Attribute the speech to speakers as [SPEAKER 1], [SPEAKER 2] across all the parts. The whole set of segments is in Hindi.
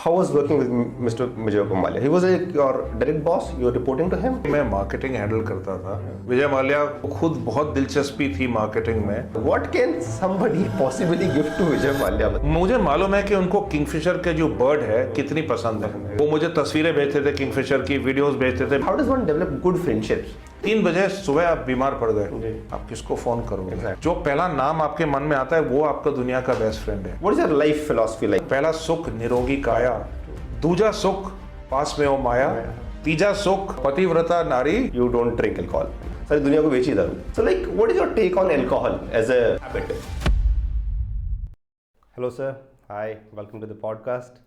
[SPEAKER 1] How was working with Mr. Vijay Maल्या? He was your direct boss. You were reporting to him.
[SPEAKER 2] मैं मार्केटिंग हैंडल करता था। विजय माल्या को खुद बहुत दिलचस्पी थी मार्केटिंग में।
[SPEAKER 1] What can somebody possibly give to Vijay Maल्या?
[SPEAKER 2] मुझे मालूम है कि उनको किंगफिशर के जो बर्ड है कितनी पसंद है। वो मुझे तस्वीरें भेजते थे, किंगफिशर की वीडियोस भेजते थे।
[SPEAKER 1] How does one develop good friendships?
[SPEAKER 2] 3 बजे सुबह आप बीमार पड़ गए, आप किसको फोन करोगे? जो पहला नाम आपके मन में आता है वो आपका दुनिया का बेस्ट फ्रेंड है।
[SPEAKER 1] What is your life philosophy like?
[SPEAKER 2] पहला सुख निरोगी काया, दूजा सुख पास में हो माया, तीजा सुख पतिव्रता नारी।
[SPEAKER 1] You don't drink alcohol. सारी दुनिया को बेची दारू. So like, what is your take on alcohol as a habit? Hello sir. Hi. Welcome to the podcast.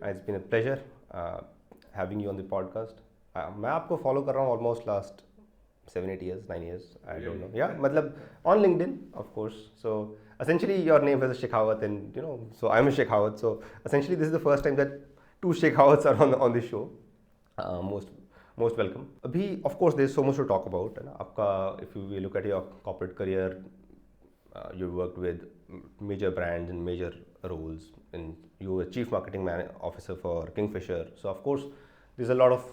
[SPEAKER 1] It's been a pleasure having you on the podcast. मैं आपको फॉलो कर रहा हूँ almost last 7-8 years, 9 years, I don't know. Yeah, मतलब on LinkedIn, of course. So essentially your name is Shekhawat, and so I'm a Shekhawat. So essentially this is the first time that 2 Shekhawats are on the show. Most welcome. Abhi, of course, there's so much to talk about. है ना? आपका, if you look at your corporate career, you worked with major brands and major roles, and you were chief marketing officer for Kingfisher. So of course, there's a lot of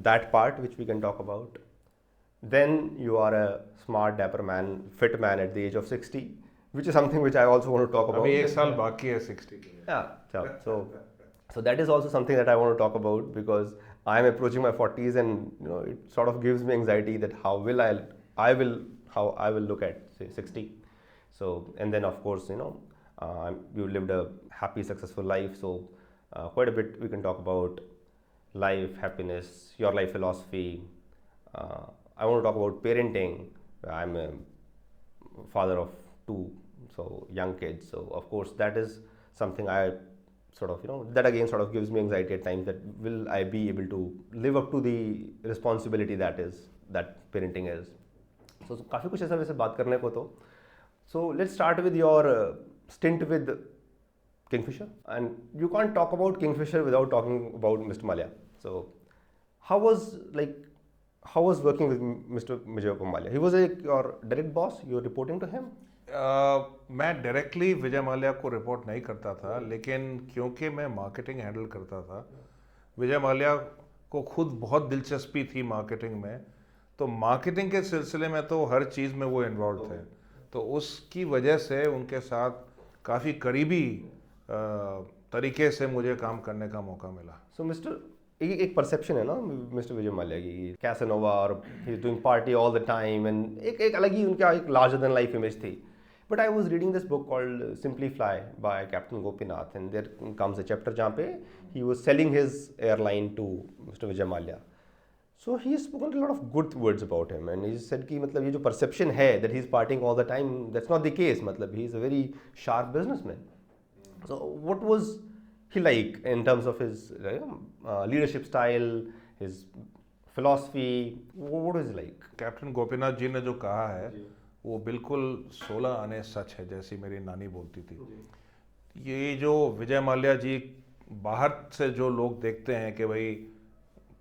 [SPEAKER 1] that part which we can talk about. Then you are a smart, dapper man, fit man at the age of 60, which is something which I also want to talk about.
[SPEAKER 2] अभी 1 साल बाकी है 60 के।
[SPEAKER 1] Yeah, so that is also something that I want to talk about, because I am approaching my 40s, and it sort of gives me anxiety that how I will look at say 60. So, and then of course you lived a happy, successful life. So quite a bit we can talk about life, happiness, your life philosophy. I want to talk about parenting. I'm a father of 2 young kids, so of course that is something I sort of that again sort of gives me anxiety at times, that will I be able to live up to the responsibility that parenting is. So काफ़ी कुछ ऐसा वैसे बात करने को तो. So let's start with your stint with Kingfisher, and you can't talk about Kingfisher without talking about Mr. Maल्या. So how was working with Mr. Vijay Maल्या? He was your direct boss. You were reporting to him.
[SPEAKER 2] मैं डायरेक्टली विजय माल्या को रिपोर्ट नहीं करता था, लेकिन क्योंकि मैं मार्केटिंग हैंडल करता था, विजय माल्या को खुद बहुत दिलचस्पी थी मार्केटिंग में, तो मार्केटिंग के सिलसिले में तो हर चीज़ में वो इन्वॉल्व थे, तो उसकी वजह से उनके साथ काफ़ी करीबी तरीके से मुझे काम करने का मौका मिला।
[SPEAKER 1] सो मिस्टर, एक परसेप्शन है ना मिस्टर विजय माल्या की, कैसेनोवा, और he is doing party all the time, and एक अलग ही उनका एक लार्जर देन लाइफ इमेज थी. But I was reading this book called simply fly by captain Gopinath, and there comes a chapter जहाँ पे he was selling his airline to mister Vijay Mallya. So he has spoken a lot of good words about him, and he said कि मतलब ये जो परसेप्शन है that he is partying all the time, that's not the case. मतलब he is a very sharp businessman. So what was he like in terms of his leadership style, his philosophy? What was he like?
[SPEAKER 2] Captain Gopinath ji ने जो कहा है वो बिल्कुल 16 आने सच है, जैसी मेरी नानी बोलती थी. ये जो विजय माल्या जी, बाहर से जो लोग देखते हैं कि भाई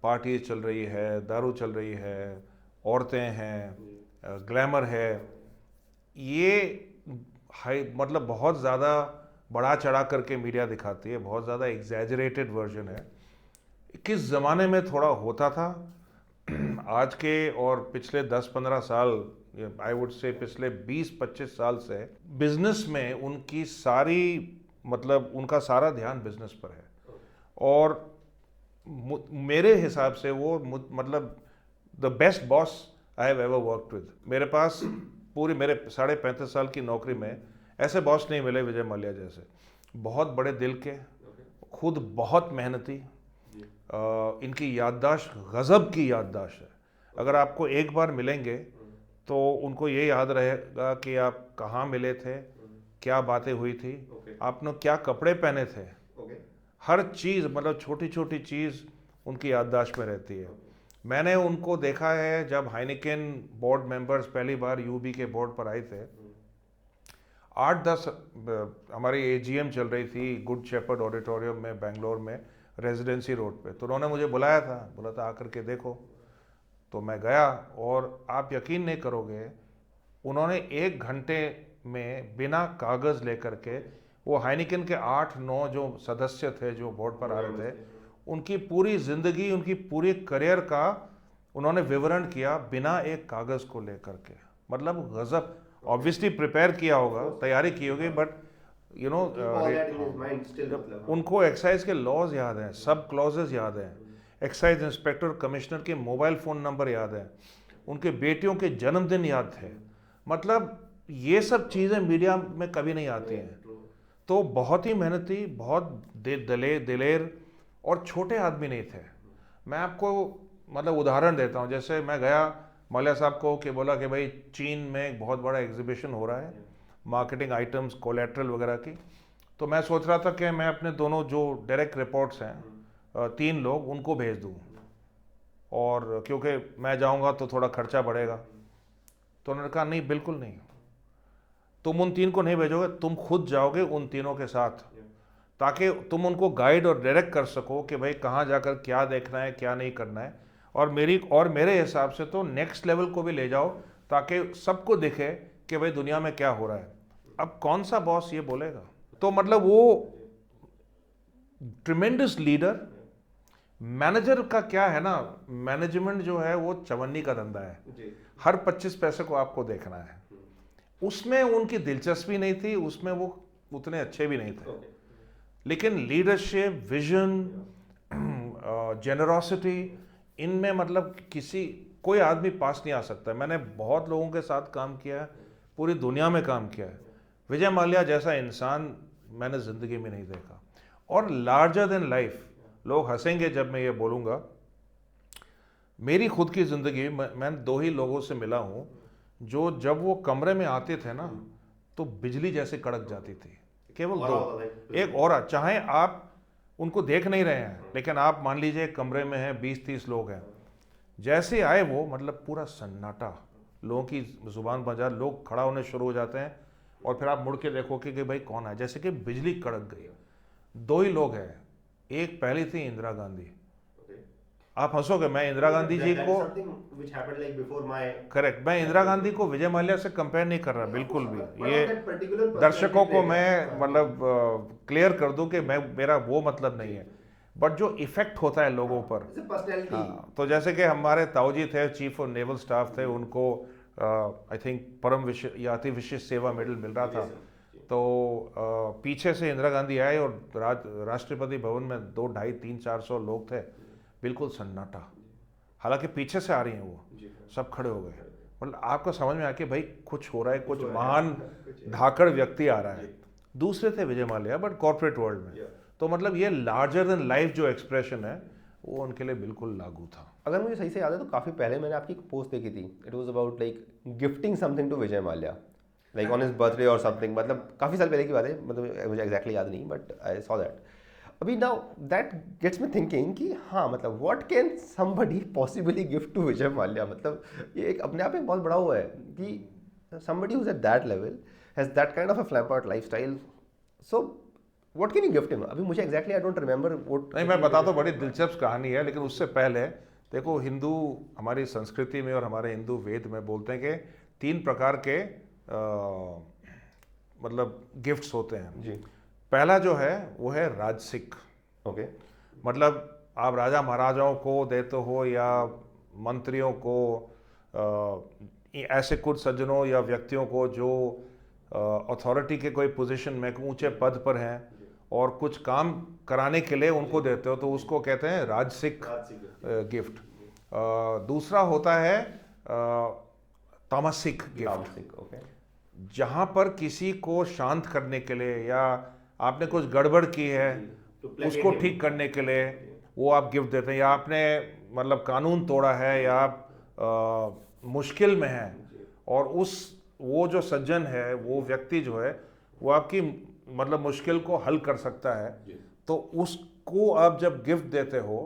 [SPEAKER 2] पार्टी चल रही है, दारू चल रही है, औरतें हैं, ग्लैमर है, ये मतलब बहुत ज़्यादा बढ़ा चढ़ा करके मीडिया दिखाती है, बहुत ज़्यादा एग्जैजरेटेड वर्जन है. किस ज़माने में थोड़ा होता था, आज के और पिछले 10-15 साल, आई वुड से पिछले 20-25 साल से बिजनेस में उनकी सारी मतलब उनका सारा ध्यान बिजनेस पर है. और मेरे हिसाब से वो मतलब the best boss I have ever worked with. मेरे पास पूरी मेरे 35.5 साल की नौकरी में ऐसे बॉस नहीं मिले विजय माल्या जैसे. बहुत बड़े दिल के, खुद बहुत मेहनती, इनकी याददाश्त गज़ब की याददाश्त है. अगर आपको एक बार मिलेंगे तो उनको ये याद रहेगा कि आप कहाँ मिले थे, क्या बातें हुई थी, आपने क्या कपड़े पहने थे, हर चीज़ मतलब छोटी छोटी चीज़ उनकी याददाश्त में रहती है. मैंने उनको देखा है जब हाइनिकेन बोर्ड मेंबर्स पहली बार यूबी के बोर्ड पर आए थे. 8-10 हमारी एजीएम चल रही थी गुड शेपर्ड ऑडिटोरियम में बेंगलोर में, रेजिडेंसी रोड पे. तो उन्होंने मुझे बोला था आकर के देखो. तो मैं गया और आप यकीन नहीं करोगे, उन्होंने 1 घंटे में बिना कागज़ लेकर के वो हाइनिकन के 8-9 जो सदस्य थे जो बोर्ड पर आ रहे थे, उनकी पूरी जिंदगी, उनकी पूरी करियर का उन्होंने विवरण किया बिना एक कागज को लेकर के। मतलब गजब, ऑब्वियसली प्रिपेयर किया होगा, तैयारी की होगी, बट यू नो उनको एक्साइज के लॉज याद हैं, सब क्लॉजेज याद हैं, एक्साइज इंस्पेक्टर कमिश्नर के मोबाइल फ़ोन नंबर याद हैं, उनके बेटियों के जन्मदिन याद थे। मतलब ये सब चीज़ें मीडिया में कभी नहीं आती हैं। तो बहुत ही मेहनती, बहुत दिलेर और छोटे आदमी नहीं थे। मैं आपको मतलब उदाहरण देता हूँ, जैसे मैं गया माल्या साहब को कि बोला कि भाई चीन में एक बहुत बड़ा एग्जीबिशन हो रहा है मार्केटिंग आइटम्स, कोलेट्रल वगैरह की। तो मैं सोच रहा था कि मैं अपने दोनों जो डायरेक्ट रिपोर्ट्स हैं 3 लोग उनको भेज दूँ, और क्योंकि मैं जाऊँगा तो थोड़ा खर्चा बढ़ेगा। तो उन्होंने कहा नहीं, बिल्कुल नहीं, तुम उन 3 को नहीं भेजोगे, तुम खुद जाओगे उन तीनों के साथ, ताकि तुम उनको गाइड और डायरेक्ट कर सको कि भाई कहाँ जाकर क्या देखना है, क्या नहीं करना है। और मेरे हिसाब से तो नेक्स्ट लेवल को भी ले जाओ, ताकि सबको दिखे कि भाई दुनिया में क्या हो रहा है। अब कौन सा बॉस ये बोलेगा? तो मतलब वो ट्रिमेंडस लीडर। मैनेजर का क्या है ना, मैनेजमेंट जो है वो चवन्नी का धंधा है, हर 25 पैसे को आपको देखना है। उसमें उनकी दिलचस्पी नहीं थी, उसमें वो उतने अच्छे भी नहीं थे। लेकिन लीडरशिप, विजन, जेनरोसिटी, इनमें मतलब कोई आदमी पास नहीं आ सकता। मैंने बहुत लोगों के साथ काम किया है, पूरी दुनिया में काम किया है, विजय माल्या जैसा इंसान मैंने ज़िंदगी में नहीं देखा। और लार्जर देन लाइफ, लोग हंसेंगे जब मैं ये बोलूँगा, मेरी खुद की ज़िंदगी मैं 2 ही लोगों से मिला हूँ जो जब वो कमरे में आते थे ना तो बिजली जैसे कड़क जाती थी। केवल 2, एक और, चाहे आप उनको देख नहीं रहे हैं, लेकिन आप मान लीजिए कमरे में हैं, 20-30 लोग हैं, जैसे आए वो मतलब पूरा सन्नाटा, लोगों की जुबान बजा, लोग खड़ा होने शुरू हो जाते हैं, और फिर आप मुड़ के देखोगे कि भाई कौन है, जैसे कि बिजली कड़क गई। 2 ही लोग हैं, एक पहली थी इंदिरा गांधी। आप हंसोगे, मैं इंदिरा गांधी जी को, करेक्ट, मैं इंदिरा गांधी को विजय माल्या से कंपेयर नहीं कर रहा बिल्कुल भी। ये दर्शकों को मैं मतलब क्लियर कर दूं कि मेरा वो मतलब नहीं है, बट जो इफेक्ट होता है लोगों पर। हाँ, तो जैसे कि हमारे ताऊजी थे, चीफ ऑफ नेवल स्टाफ थे, उनको आई थिंक परम या अति विशिष्ट सेवा मेडल मिल रहा था। तो पीछे से इंदिरा गांधी आए और राष्ट्रपति भवन में 2, 250, 300, 400 लोग थे, बिल्कुल सन्नाटा। हालांकि पीछे से आ रही हैं वो, सब खड़े हो गए। मतलब आपको समझ में आया कि भाई कुछ हो रहा है, कुछ महान धाकड़ व्यक्ति आ रहा है। दूसरे थे Vijay Mallya, but corporate world में। तो मतलब ये लार्जर देन लाइफ जो एक्सप्रेशन है वो उनके लिए बिल्कुल लागू था।
[SPEAKER 1] अगर मुझे सही से याद है तो काफ़ी पहले मैंने आपकी एक पोस्ट देखी थी, it was about like gifting something to Vijay Mallya, like on his birthday और समथिंग। मतलब काफ़ी साल पहले की बात है, मतलब मुझे एग्जैक्टली याद नहीं, बट आई सॉ दैट। अभी now that gets me thinking कि हाँ, मतलब what can somebody possibly gift to Vijay Mallya. मतलब ये एक अपने आप में बहुत बड़ा हुआ है कि somebody who is at that level has that kind of a flamboyant lifestyle, so what can you gift him? अभी मुझे exactly I don't remember what.
[SPEAKER 2] नहीं, मैं बता, तो बड़ी दिलचस्प कहानी है, लेकिन उससे पहले देखो, हिंदू हमारी संस्कृति में और हमारे हिंदू वेद में बोलते हैं कि 3 प्रकार के मतलब गिफ्ट्स होते हैं
[SPEAKER 1] जी।
[SPEAKER 2] पहला जो है वो है राजसिक।
[SPEAKER 1] ओके।
[SPEAKER 2] मतलब आप राजा महाराजाओं को देते हो या मंत्रियों को, ऐसे कुछ सज्जनों या व्यक्तियों को जो अथॉरिटी के कोई पोजीशन में ऊंचे पद पर हैं और कुछ काम कराने के लिए उनको देते हो, तो उसको कहते हैं राजसिक गिफ्ट। दूसरा होता है तामसिक गिफ्ट,
[SPEAKER 1] ओके।
[SPEAKER 2] जहाँ पर किसी को शांत करने के लिए या आपने कुछ गड़बड़ की है उसको ठीक करने के लिए वो आप गिफ्ट देते हैं, या आपने मतलब कानून तोड़ा है या आप मुश्किल में हैं और वो जो सज्जन है, वो व्यक्ति जो है वो आपकी मतलब मुश्किल को हल कर सकता है, तो उसको आप जब गिफ्ट देते हो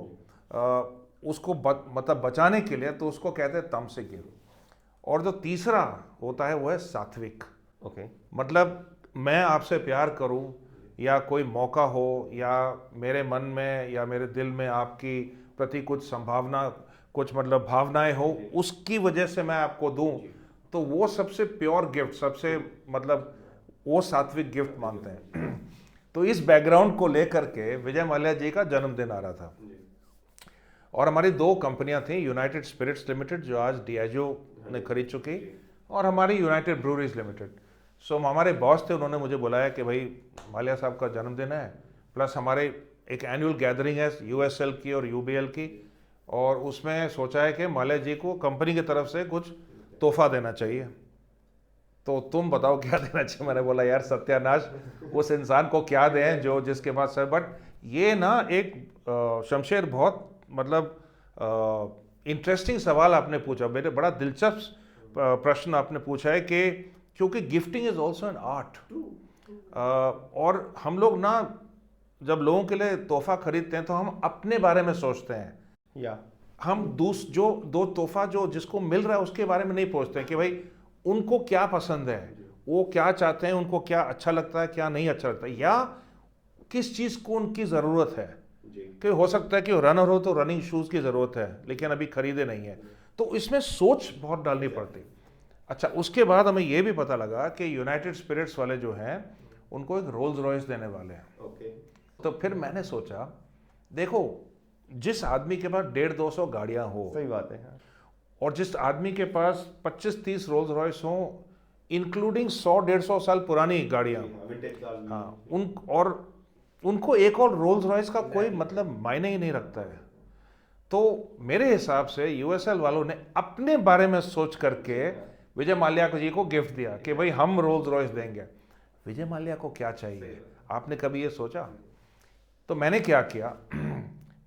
[SPEAKER 2] उसको मतलब बचाने के लिए, तो उसको कहते हैं तामसिक गिफ्ट। और जो तीसरा होता है वो है सात्विक।
[SPEAKER 1] ओके।
[SPEAKER 2] मतलब मैं आपसे प्यार करूं या कोई मौका हो या मेरे मन में या मेरे दिल में आपकी प्रति कुछ संभावना, कुछ मतलब भावनाएं हो, उसकी वजह से मैं आपको दूं, तो वो सबसे प्योर गिफ्ट, सबसे मतलब वो सात्विक गिफ्ट मानते हैं। तो इस बैकग्राउंड को लेकर के विजय माल्या जी का जन्मदिन आ रहा था। और हमारी 2 कंपनियां थी, यूनाइटेड स्पिरिट्स लिमिटेड जो आज डियाजो ने खरीद चुकी, और हमारी यूनाइटेड ब्रूरीज लिमिटेड। सो हमारे बॉस थे, उन्होंने मुझे बुलाया कि भाई माल्या साहब का जन्मदिन है, प्लस हमारे एक एनुअल गैदरिंग है यूएसएल की और यूबीएल की, और उसमें सोचा है कि माल्या जी को कंपनी की तरफ से कुछ तोहफा देना चाहिए, तो तुम बताओ क्या देना चाहिए। मैंने बोला यार सत्यानाश, उस इंसान को क्या दें जो जिसके पास है। बट ये ना एक शमशेर बहुत मतलब इंटरेस्टिंग सवाल आपने पूछा, मेरे बड़ा दिलचस्प प्रश्न आपने पूछा है कि क्योंकि gifting is also an art, और हम लोग ना जब लोगों के लिए तोहफा खरीदते हैं तो हम अपने बारे में सोचते हैं,
[SPEAKER 1] या
[SPEAKER 2] हम जो दो तोहफा जो जिसको मिल रहा है उसके बारे में नहीं पूछते हैं कि भाई उनको क्या पसंद है, वो क्या चाहते हैं, उनको क्या अच्छा लगता है, क्या नहीं अच्छा लगता है, या किस चीज़ को उनकी ज़रूरत है। कि हो सकता है कि रनर हो तो रनिंग शूज़ की ज़रूरत है लेकिन अभी खरीदे नहीं है, तो इसमें सोच बहुत डालनी पड़ती। अच्छा, उसके बाद हमें ये भी पता लगा कि यूनाइटेड स्पिरिट्स वाले जो हैं उनको एक रोल्स रॉयस देने वाले हैं। तो फिर मैंने सोचा, देखो जिस आदमी के पास 150-200 गाड़ियां हो,
[SPEAKER 1] सही बात है,
[SPEAKER 2] और जिस आदमी के पास 25-30 रोल्स रॉयस हो, इंक्लूडिंग 100-150 साल पुरानी गाड़ियां, हाँ, उनको एक और रोल्स रॉयस का कोई मतलब मायने ही नहीं रखता है। तो मेरे हिसाब से यूएसएल वालों ने अपने बारे में सोच करके विजय माल्या जी को गिफ्ट दिया कि भाई हम रोल्स रॉयस देंगे। विजय माल्या को क्या चाहिए, आपने कभी ये सोचा? तो मैंने क्या किया,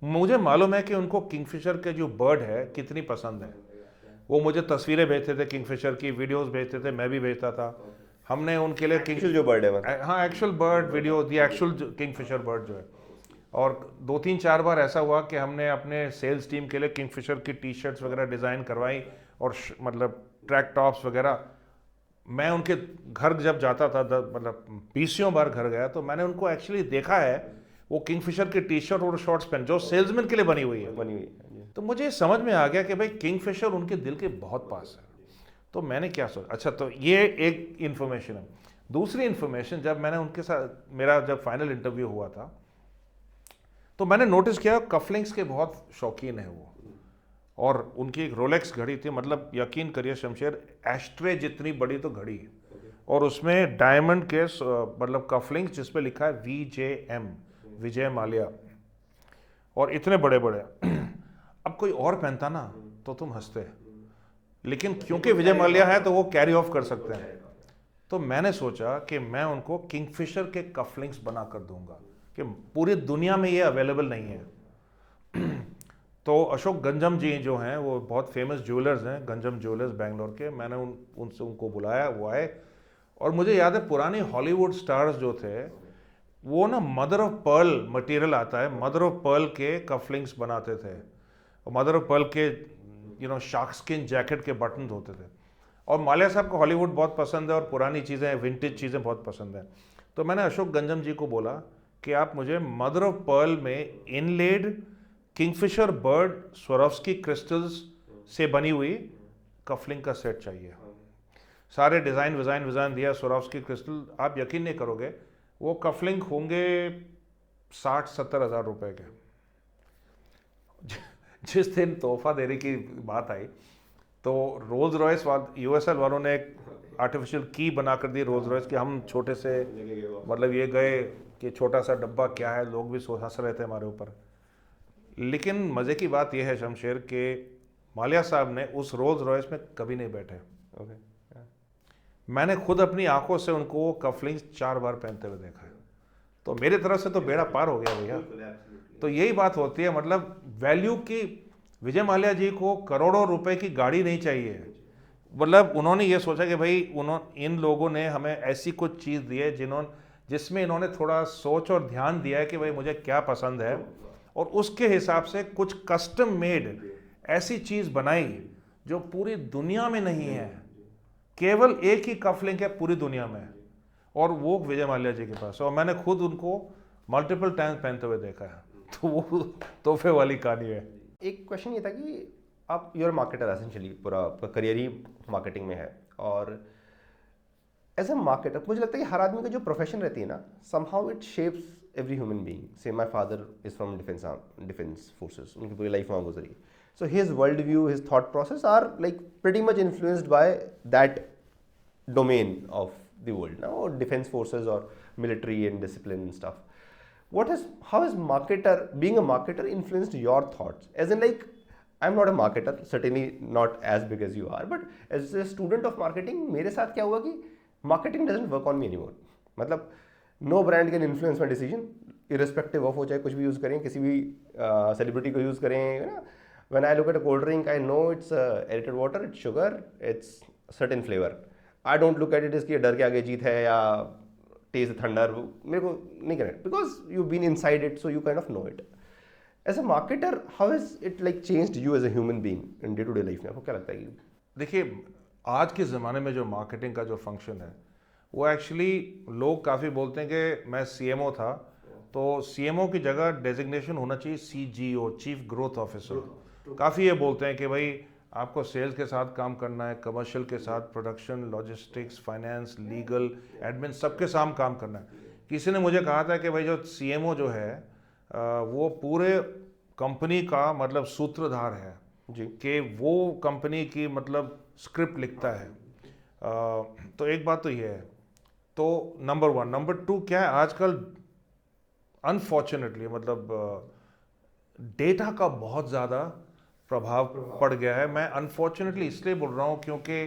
[SPEAKER 2] मुझे मालूम है कि उनको किंगफिशर के जो बर्ड है कितनी पसंद है, वो मुझे तस्वीरें भेजते थे किंगफिशर की, वीडियोस भेजते थे, मैं भी भेजता था। हमने उनके लिए
[SPEAKER 1] एक्चुअल जो बर्ड है,
[SPEAKER 2] हाँ एक्चुअल बर्ड वीडियो दी, एक्चुअल किंगफिशर बर्ड जो है। और 2-3-4 बार ऐसा हुआ कि हमने अपने सेल्स टीम के लिए किंगफिशर की टी शर्ट्स वगैरह डिज़ाइन करवाई, और मतलब ट्रैक टॉप्स वगैरह। मैं उनके घर जब जाता था, मतलब 20 बार घर गया, तो मैंने उनको एक्चुअली देखा है वो किंगफिशर की टी शर्ट और शॉर्ट्स पहन जो सेल्समैन के लिए बनी हुई है। तो मुझे समझ में आ गया कि भाई किंगफिशर उनके दिल के बहुत पास है। तो मैंने क्या सोचा, अच्छा तो ये एक इन्फॉर्मेशन है। दूसरी इन्फॉर्मेशन, जब मैंने उनके साथ मेरा जब फाइनल इंटरव्यू हुआ था तो मैंने नोटिस किया कफलिंग्स के बहुत शौकीन है वो, और उनकी एक रोलेक्स घड़ी थी, मतलब यकीन करिए शमशेर, एस्ट्रे जितनी बड़ी तो घड़ी, और उसमें डायमंड के मतलब कफलिंग्स जिस पे लिखा है VJM, विजय माल्या, और इतने बड़े बड़े। अब कोई और पहनता ना तो तुम हंसते, लेकिन क्योंकि विजय माल्या है तो वो कैरी ऑफ कर सकते हैं। तो मैंने सोचा कि मैं उनको किंगफिशर के कफलिंग्स बना कर दूंगा, कि पूरी दुनिया में ये अवेलेबल नहीं है। तो अशोक गंजम जी जो हैं वो बहुत फेमस ज्वेलर्स हैं, गंजम ज्वेलर्स बैंगलोर के, मैंने उनसे उनको बुलाया, वो आए। और मुझे याद है पुराने हॉलीवुड स्टार्स जो थे वो ना मदर ऑफ पर्ल मटेरियल आता है, मदर ऑफ पर्ल के कफलिंग्स बनाते थे, और मदर ऑफ पर्ल के शार्क स्किन जैकेट के बटन होते थे। और माल्या साहब को हॉलीवुड बहुत पसंद है और पुरानी चीज़ें, विंटेज चीज़ें बहुत पसंद हैं। तो मैंने अशोक गंजम जी को बोला कि आप मुझे मदर ऑफ पर्ल में इनलेड किंगफिशर बर्ड स्वरोव्स्की क्रिस्टल्स से बनी हुई कफलिंग का सेट चाहिए। सारे डिज़ाइन दिया, स्वरोव्स्की क्रिस्टल, आप यकीन नहीं करोगे वो कफलिंग होंगे 60-70 हज़ार रुपए के। जिस दिन तोहफा देने की बात आई तो रोल्स रॉयस यूएसएल वालों ने एक आर्टिफिशियल की बना कर दी रोल्स रॉयस की। हम छोटे से मतलब ये गए कि छोटा सा डब्बा क्या है, लोग भी हंस रहे थे हमारे ऊपर। लेकिन मज़े की बात यह है शमशेर के माल्या साहब ने उस रोल्स रॉयस में कभी नहीं बैठे। मैंने खुद अपनी आंखों से उनको कफलिंग्स 4 बार पहनते हुए देखा है। तो मेरी तरफ से तो बेड़ा पार हो गया भैया। तो यही बात होती है, मतलब वैल्यू की। विजय माल्या जी को करोड़ों रुपए की गाड़ी नहीं चाहिए, मतलब उन्होंने ये सोचा कि भाई इन लोगों ने हमें ऐसी कुछ चीज़ दी है जिसमें इन्होंने थोड़ा सोच और ध्यान दिया है कि भाई मुझे क्या पसंद है, और उसके हिसाब से कुछ कस्टम मेड ऐसी चीज़ बनाई जो पूरी दुनिया में नहीं है। केवल एक ही कफलिंग है पूरी दुनिया में, और वो विजय माल्या जी के पास, और मैंने खुद उनको मल्टीपल टाइम्स पहनते हुए देखा है। तो वो तोहफे वाली कहानी है।
[SPEAKER 1] एक क्वेश्चन ये था कि आप यूर मार्केटर एसेंशियली, पूरा आपका करियर ही मार्केटिंग में है, और एज अ मार्केटर मुझे लगता है कि हर आदमी का जो प्रोफेशन रहती है ना, somehow it shapes every human being. Say my father is from defence forces, उनकी पूरी लाइफ वहाँ गुजरी. So his world view, his thought process are like pretty much influenced by that domain of the world now, or defense forces or military and discipline and stuff. How has being a marketer influenced your thoughts? As in, like, I'm not a marketer, certainly not as big as you are, but as a student of marketing, मेरे साथ क्या हुआ कि marketing doesn't work on me anymore. मतलब no brand can influence my decision, irrespective of वो चाहे कुछ भी यूज़ करें, किसी भी सेलिब्रिटी को यूज़ करें, है ना. When I look at a cold drink, I know it's aerated water, it's sugar, it's certain flavor. I don't look at it इसकी डर के आगे जीत है या टेस्ट थंडर, मेरे को नहीं correct, because you been inside it, so you kind of know it. As a marketer, how is it like changed you as a human being in day to day life में? आपको क्या लगता है कि
[SPEAKER 2] देखिए, आज के ज़माने में जो मार्केटिंग का जो फंक्शन है वो एक्चुअली, लोग काफ़ी बोलते हैं कि मैं सीएमओ था, तो सीएमओ की जगह डेजिग्नेशन होना चाहिए सीजीओ, चीफ ग्रोथ ऑफिसर. काफ़ी ये बोलते हैं कि भाई आपको सेल्स के साथ काम करना है, कमर्शियल के साथ, production, logistics, finance, legal, admin, सबके साथ काम करना है. किसी ने मुझे कहा था कि भाई जो सीएमओ जो है वो पूरे कंपनी का मतलब सूत्रधार है
[SPEAKER 1] जी,
[SPEAKER 2] कि वो कंपनी की मतलब स्क्रिप्ट लिखता है. तो एक बात तो ये है. तो नंबर 1. नंबर 2 क्या है, आजकल अनफॉर्चुनेटली मतलब डेटा का बहुत ज़्यादा प्रभाव पड़ गया है. मैं अनफॉर्चुनेटली इसलिए बोल रहा हूँ क्योंकि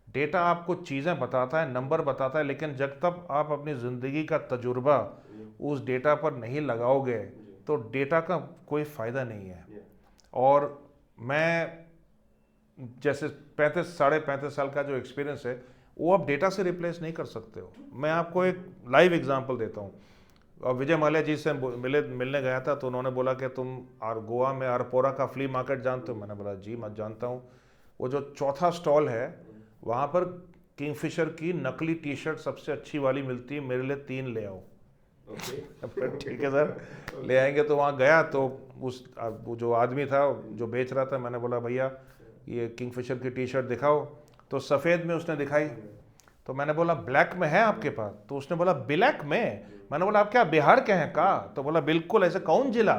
[SPEAKER 2] डेटा आपको चीज़ें बताता है, नंबर बताता है, लेकिन जब तक आप अपनी ज़िंदगी का तजुर्बा उस डेटा पर नहीं लगाओगे तो डेटा का कोई फ़ायदा नहीं है. और मैं जैसे 35 साल का जो एक्सपीरियंस है वो आप डेटा से रिप्लेस नहीं कर सकते हो. मैं आपको एक लाइव एग्जांपल देता हूँ. और विजय माल्या जी से मिलने गया था, तो उन्होंने बोला कि तुम गोवा में आरपोरा का फ्ली मार्केट जानते हो? मैंने बोला जी मैं जानता हूँ. वो जो चौथा स्टॉल है वहाँ पर किंगफिशर की नकली टी शर्ट सबसे अच्छी वाली मिलती है, मेरे लिए 3 ले आओ. ठीक है सर, ले आएंगे. तो वहाँ गया तो वो जो आदमी था जो बेच रहा था, मैंने बोला भैया ये किंगफिशर की टी शर्ट दिखाओ. तो सफ़ेद में उसने दिखाई. तो मैंने बोला ब्लैक में है आपके पास? तो उसने बोला ब्लैक में. मैंने बोला आप क्या बिहार के हैं का? तो बोला बिल्कुल. ऐसे कौन जिला?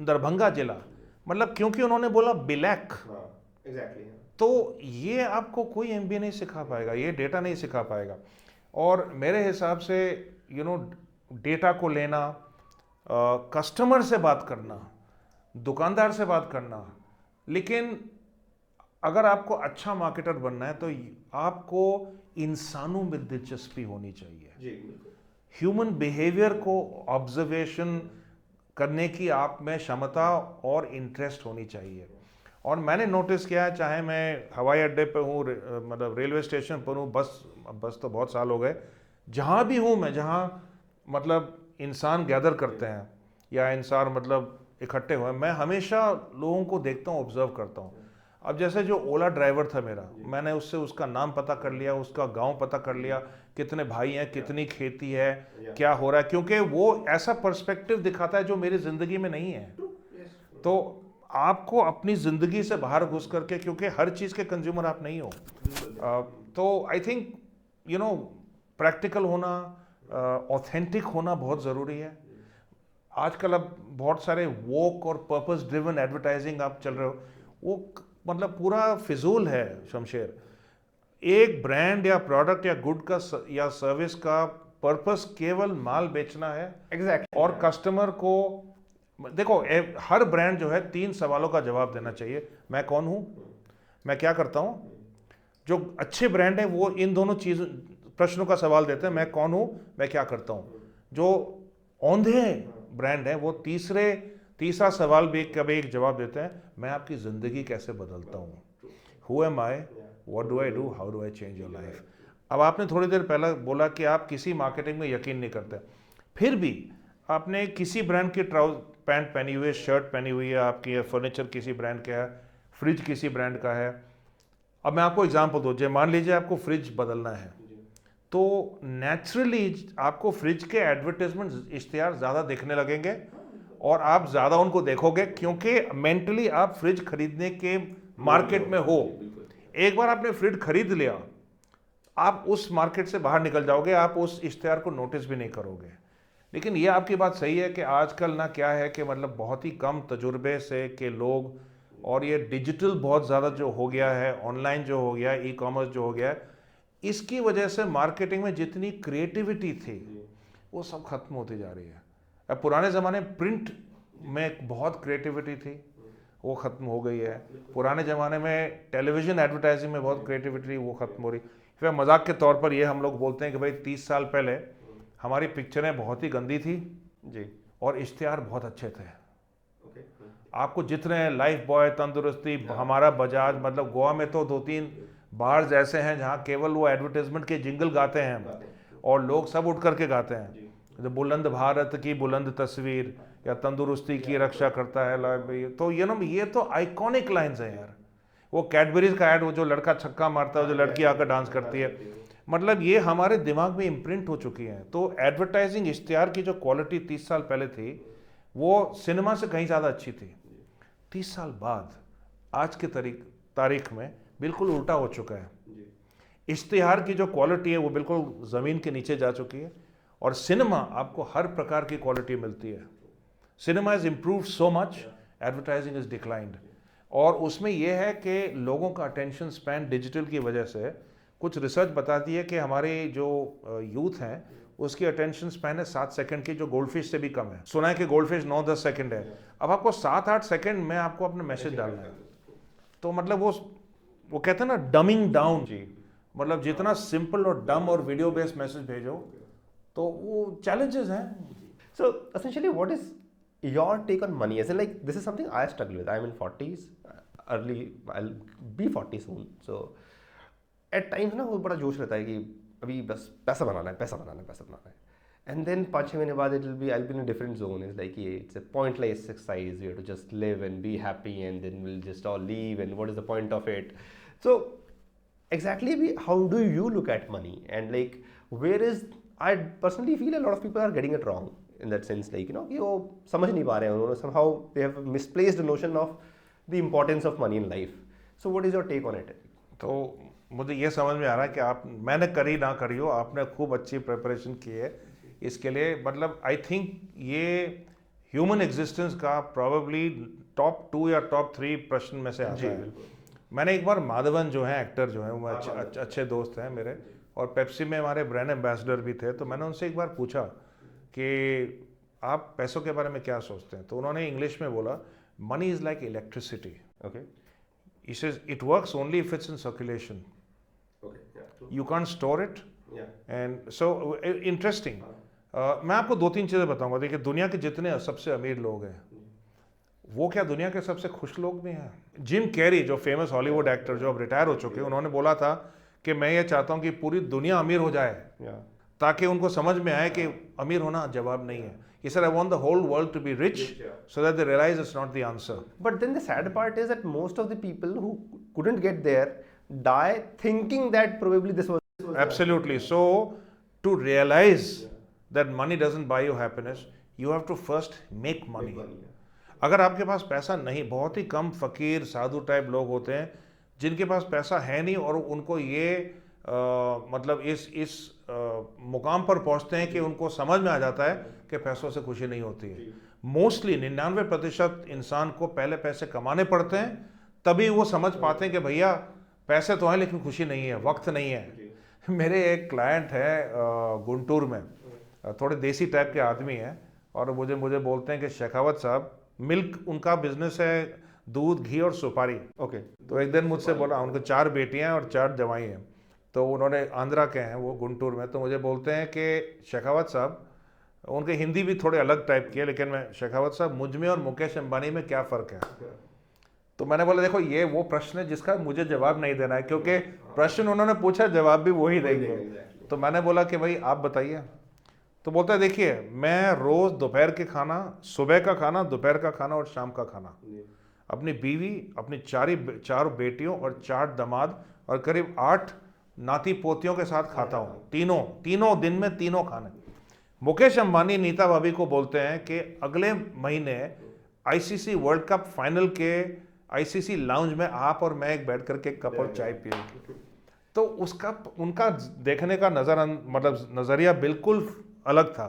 [SPEAKER 2] दरभंगा जिला. मतलब क्योंकि उन्होंने बोला ब्लैक. तो ये आपको कोई एमबीए नहीं सिखा पाएगा, ये डेटा नहीं सिखा पाएगा. और मेरे हिसाब से डेटा को लेना, कस्टमर से बात करना, दुकानदार से बात करना, लेकिन अगर आपको अच्छा मार्केटर बनना है तो आपको इंसानों में दिलचस्पी होनी चाहिए. ह्यूमन बिहेवियर को ऑब्जर्वेशन करने की आप में क्षमता और इंटरेस्ट होनी चाहिए. और मैंने नोटिस किया है, चाहे मैं हवाई अड्डे पे हूँ, मतलब रेलवे स्टेशन पर हूँ, बस तो बहुत साल हो गए, जहाँ भी हूँ मैं, जहाँ मतलब इंसान गैदर करते हैं या इंसान मतलब इकट्ठे हुए, मैं हमेशा लोगों को देखता हूँ, ऑब्जर्व करता हूँ. अब जैसे जो ओला ड्राइवर था मेरा, मैंने उससे उसका नाम पता कर लिया, उसका गांव पता कर लिया, कितने भाई हैं, कितनी खेती है, क्या हो रहा है, क्योंकि वो ऐसा पर्सपेक्टिव दिखाता है जो मेरी ज़िंदगी में नहीं है. तो आपको अपनी ज़िंदगी से बाहर घुस करके, क्योंकि हर चीज़ के कंज्यूमर आप नहीं हो, तो आई थिंक प्रैक्टिकल होना, ऑथेंटिक होना बहुत ज़रूरी है. आजकल अब बहुत सारे वोक और पर्पस ड्रिवन एडवर्टाइजिंग आप चल रहे हो, वो मतलब पूरा फिजूल है शमशेर. एक ब्रांड या प्रोडक्ट या गुड का या सर्विस का पर्पस केवल माल बेचना है.
[SPEAKER 1] एग्जैक्टली.
[SPEAKER 2] और कस्टमर को देखो, हर ब्रांड जो है 3 सवालों का जवाब देना चाहिए. मैं कौन हूँ, मैं क्या करता हूँ. जो अच्छे ब्रांड है वो इन दोनों प्रश्नों का सवाल देते हैं, मैं कौन हूँ, मैं क्या करता हूँ. जो औंधे ब्रांड है वो तीसरा सवाल भी कभी एक जवाब देते हैं, मैं आपकी ज़िंदगी कैसे बदलता हूँ. Who am I, what do I do, how do I change your life. अब आपने थोड़ी देर पहले बोला कि आप किसी मार्केटिंग में यकीन नहीं करते, फिर भी आपने किसी ब्रांड की पैंट पहनी हुई है, शर्ट पहनी हुई है, आपकी फर्नीचर किसी ब्रांड का है, फ्रिज किसी ब्रांड का है. अब मैं आपको एग्जांपल दूँ, जो मान लीजिए आपको फ्रिज बदलना है, तो नेचुरली आपको फ्रिज के एडवर्टाइजमेंट इश्तिहार ज़्यादा देखने लगेंगे और आप ज़्यादा उनको देखोगे, क्योंकि मेंटली आप फ्रिज खरीदने के मार्केट में हो. एक बार आपने फ्रिज खरीद लिया, आप उस मार्केट से बाहर निकल जाओगे, आप उस इश्तेहार को नोटिस भी नहीं करोगे। लेकिन ये आपकी बात सही है कि आजकल ना क्या है कि मतलब बहुत ही कम तजुर्बे से के लोग, और ये डिजिटल बहुत ज़्यादा जो हो गया है, ऑनलाइन जो हो गया है, ई कॉमर्स जो हो गया है, इसकी वजह से मार्केटिंग में जितनी क्रिएटिविटी थी वो सब खत्म होती जा रही है। अब पुराने ज़माने प्रिंट में बहुत क्रिएटिविटी थी, वो ख़त्म हो गई है। पुराने ज़माने में टेलीविज़न एडवर्टाइजिंग में बहुत क्रिएटिविटी थी, वो ख़त्म हो रही। फिर मजाक के तौर पर ये हम लोग बोलते हैं कि भाई 30 साल पहले हमारी पिक्चरें बहुत ही गंदी थी
[SPEAKER 1] जी,
[SPEAKER 2] और इश्तिहार बहुत अच्छे थे। आपको जितने लाइफ बॉय, तंदुरुस्ती, हमारा बजाज, मतलब गोवा में तो 2-3 बार्स ऐसे हैं जहाँ केवल वो एडवर्टाइजमेंट के जिंगल गाते हैं और लोग सब उठ करके गाते हैं, जो बुलंद भारत की बुलंद तस्वीर या तंदुरुस्ती की रक्षा करता है। तो ये तो आइकॉनिक लाइन्स हैं यार। वो कैडबरीज का ऐड, वो जो लड़का छक्का मारता है, जो लड़की आकर डांस करती है, मतलब ये हमारे दिमाग में इम्प्रिंट हो चुकी है। तो एडवर्टाइजिंग इश्तिहार की जो क्वालिटी 30 साल पहले थी वो सिनेमा से कहीं ज़्यादा अच्छी थी। 30 साल बाद आज के तारीख में बिल्कुल उल्टा हो चुका है। इश्तिहार की जो क्वालिटी है वो बिल्कुल ज़मीन के नीचे जा चुकी है और सिनेमा आपको हर प्रकार की क्वालिटी मिलती है। Cinema is improved so much, advertising is declined. और उसमें यह है कि लोगों का अटेंशन स्पैन डिजिटल की वजह से, कुछ रिसर्च बताती है कि हमारे जो यूथ हैं उसकी अटेंशन स्पैन है 7 सेकंड की, जो गोल्डफिश से भी कम है। सुना है कि गोल्डफिश 9-10 सेकंड है। अब आपको 7-8 सेकंड में आपको अपना मैसेज डालना है, तो मतलब वो कहते हैं ना डमिंग डाउन जी, मतलब जितना सिंपल और डम और वीडियो बेस्ड मैसेज भेजो, तो वो चैलेंजेस हैं।
[SPEAKER 1] So essentially, what is your take on money? As in, like, this is something I struggle with. I'm in 40s, early. I'll be 40 soon. So at times ना वो बड़ा जोश रहता है कि अभी बस पैसा बनाना है, पैसा बनाना है, पैसा बनाना है. And then 5-6 महीने बाद I'll be in a different zone. It's like it's a pointless exercise. You have to just live and be happy, and then we'll just all leave. And what is the point of it? So exactly, how do you look at money? And like, where is, I personally feel a lot of people are getting it wrong in that sense, like, कि वो समझ नहीं पा रहे हैं, somehow they have misplaced the notion of the importance of money in life. So what is your take on it?
[SPEAKER 2] तो मुझे ये समझ में आ रहा है कि मैंने करी ना करी हो, आपने खूब अच्छी प्रिपरेशन की है इसके लिए। मतलब आई थिंक ये ह्यूमन एग्जिस्टेंस का प्रॉबेबली टॉप 2 या टॉप 3 प्रश्न में से आता है। मैंने एक बार माधवन जो है एक्टर जो है, वो अच्छे दोस्त हैं मेरे, और पेप्सी में हमारे ब्रांड एम्बेसडर भी थे। तो मैंने उनसे एक बार पूछा कि आप पैसों के बारे में क्या सोचते हैं, तो उन्होंने इंग्लिश में बोला, money is like electricity,
[SPEAKER 1] Okay.
[SPEAKER 2] he says it works only if it's in circulation,
[SPEAKER 1] Okay. Yeah. True.
[SPEAKER 2] you can't store it,
[SPEAKER 1] Yeah.
[SPEAKER 2] and so interesting। मैं आपको 2-3 चीज़ें बताऊंगा। देखिए, दुनिया के जितने सबसे अमीर लोग हैं वो क्या दुनिया के सबसे खुश लोग भी हैं। जिम कैरी जो फेमस हॉलीवुड एक्टर, जो अब रिटायर हो चुके हैं, उन्होंने बोला था कि मैं ये चाहता हूँ कि पूरी दुनिया अमीर हो जाए,
[SPEAKER 1] Yeah.
[SPEAKER 2] ताकि उनको समझ में आए कि अमीर होना जवाब नहीं है। He said, I want the whole world to be rich, so that they realize it's not the answer.
[SPEAKER 1] But then the sad part is that most of the people who couldn't get there die thinking that probably this was.
[SPEAKER 2] Absolutely. So, to realize that money doesn't buy you happiness, you have to first make money. अगर आपके पास पैसा नहीं, बहुत ही कम फकीर साधु टाइप लोग होते हैं जिनके पास पैसा है नहीं, और उनको ये मतलब इस मुकाम पर पहुंचते हैं कि उनको समझ में आ जाता है कि पैसों से खुशी नहीं होती है। मोस्टली 99% इंसान को पहले पैसे कमाने पड़ते हैं, तभी वो समझ पाते हैं कि भैया पैसे तो हैं लेकिन खुशी नहीं है, वक्त नहीं है। मेरे एक क्लाइंट है गुंटूर में, थोड़े देसी टाइप के आदमी हैं, और मुझे बोलते हैं कि शेखावत साहब, मिल्क उनका बिजनेस है, दूध, घी और सुपारी।
[SPEAKER 1] Okay.
[SPEAKER 2] तो एक दिन मुझसे बोला, उनको 4 बेटियां और 4 जवाई हैं, तो उन्होंने आंध्रा के हैं वो, गुंटूर में। तो मुझे बोलते हैं कि शेखावत साहब, उनके हिंदी भी थोड़े अलग टाइप की है, लेकिन मैं, शेखावत साहब, मुझ में और मुकेश अंबानी में क्या फ़र्क है? तो मैंने बोला, देखो ये वो प्रश्न है जिसका मुझे जवाब नहीं देना है, क्योंकि प्रश्न उन्होंने पूछा, जवाब भी वही देंगे। तो मैंने बोला कि भाई आप बताइए। तो बोलता है, देखिए मैं रोज़ दोपहर के खाना, सुबह का खाना, दोपहर का खाना और शाम का खाना अपनी बीवी, अपनी 4 बेटियों और 4 दामाद और करीब 8 नाती पोतियों के साथ खाता हूँ। तीनों दिन में तीनों खाने। मुकेश अंबानी नीता भाभी को बोलते हैं कि अगले महीने आईसीसी वर्ल्ड कप फाइनल के आईसीसी लाउंज में आप और मैं एक बैठ करके कप और चाय पिएंगे। तो उसका उनका देखने का मतलब नज़रिया बिल्कुल अलग था।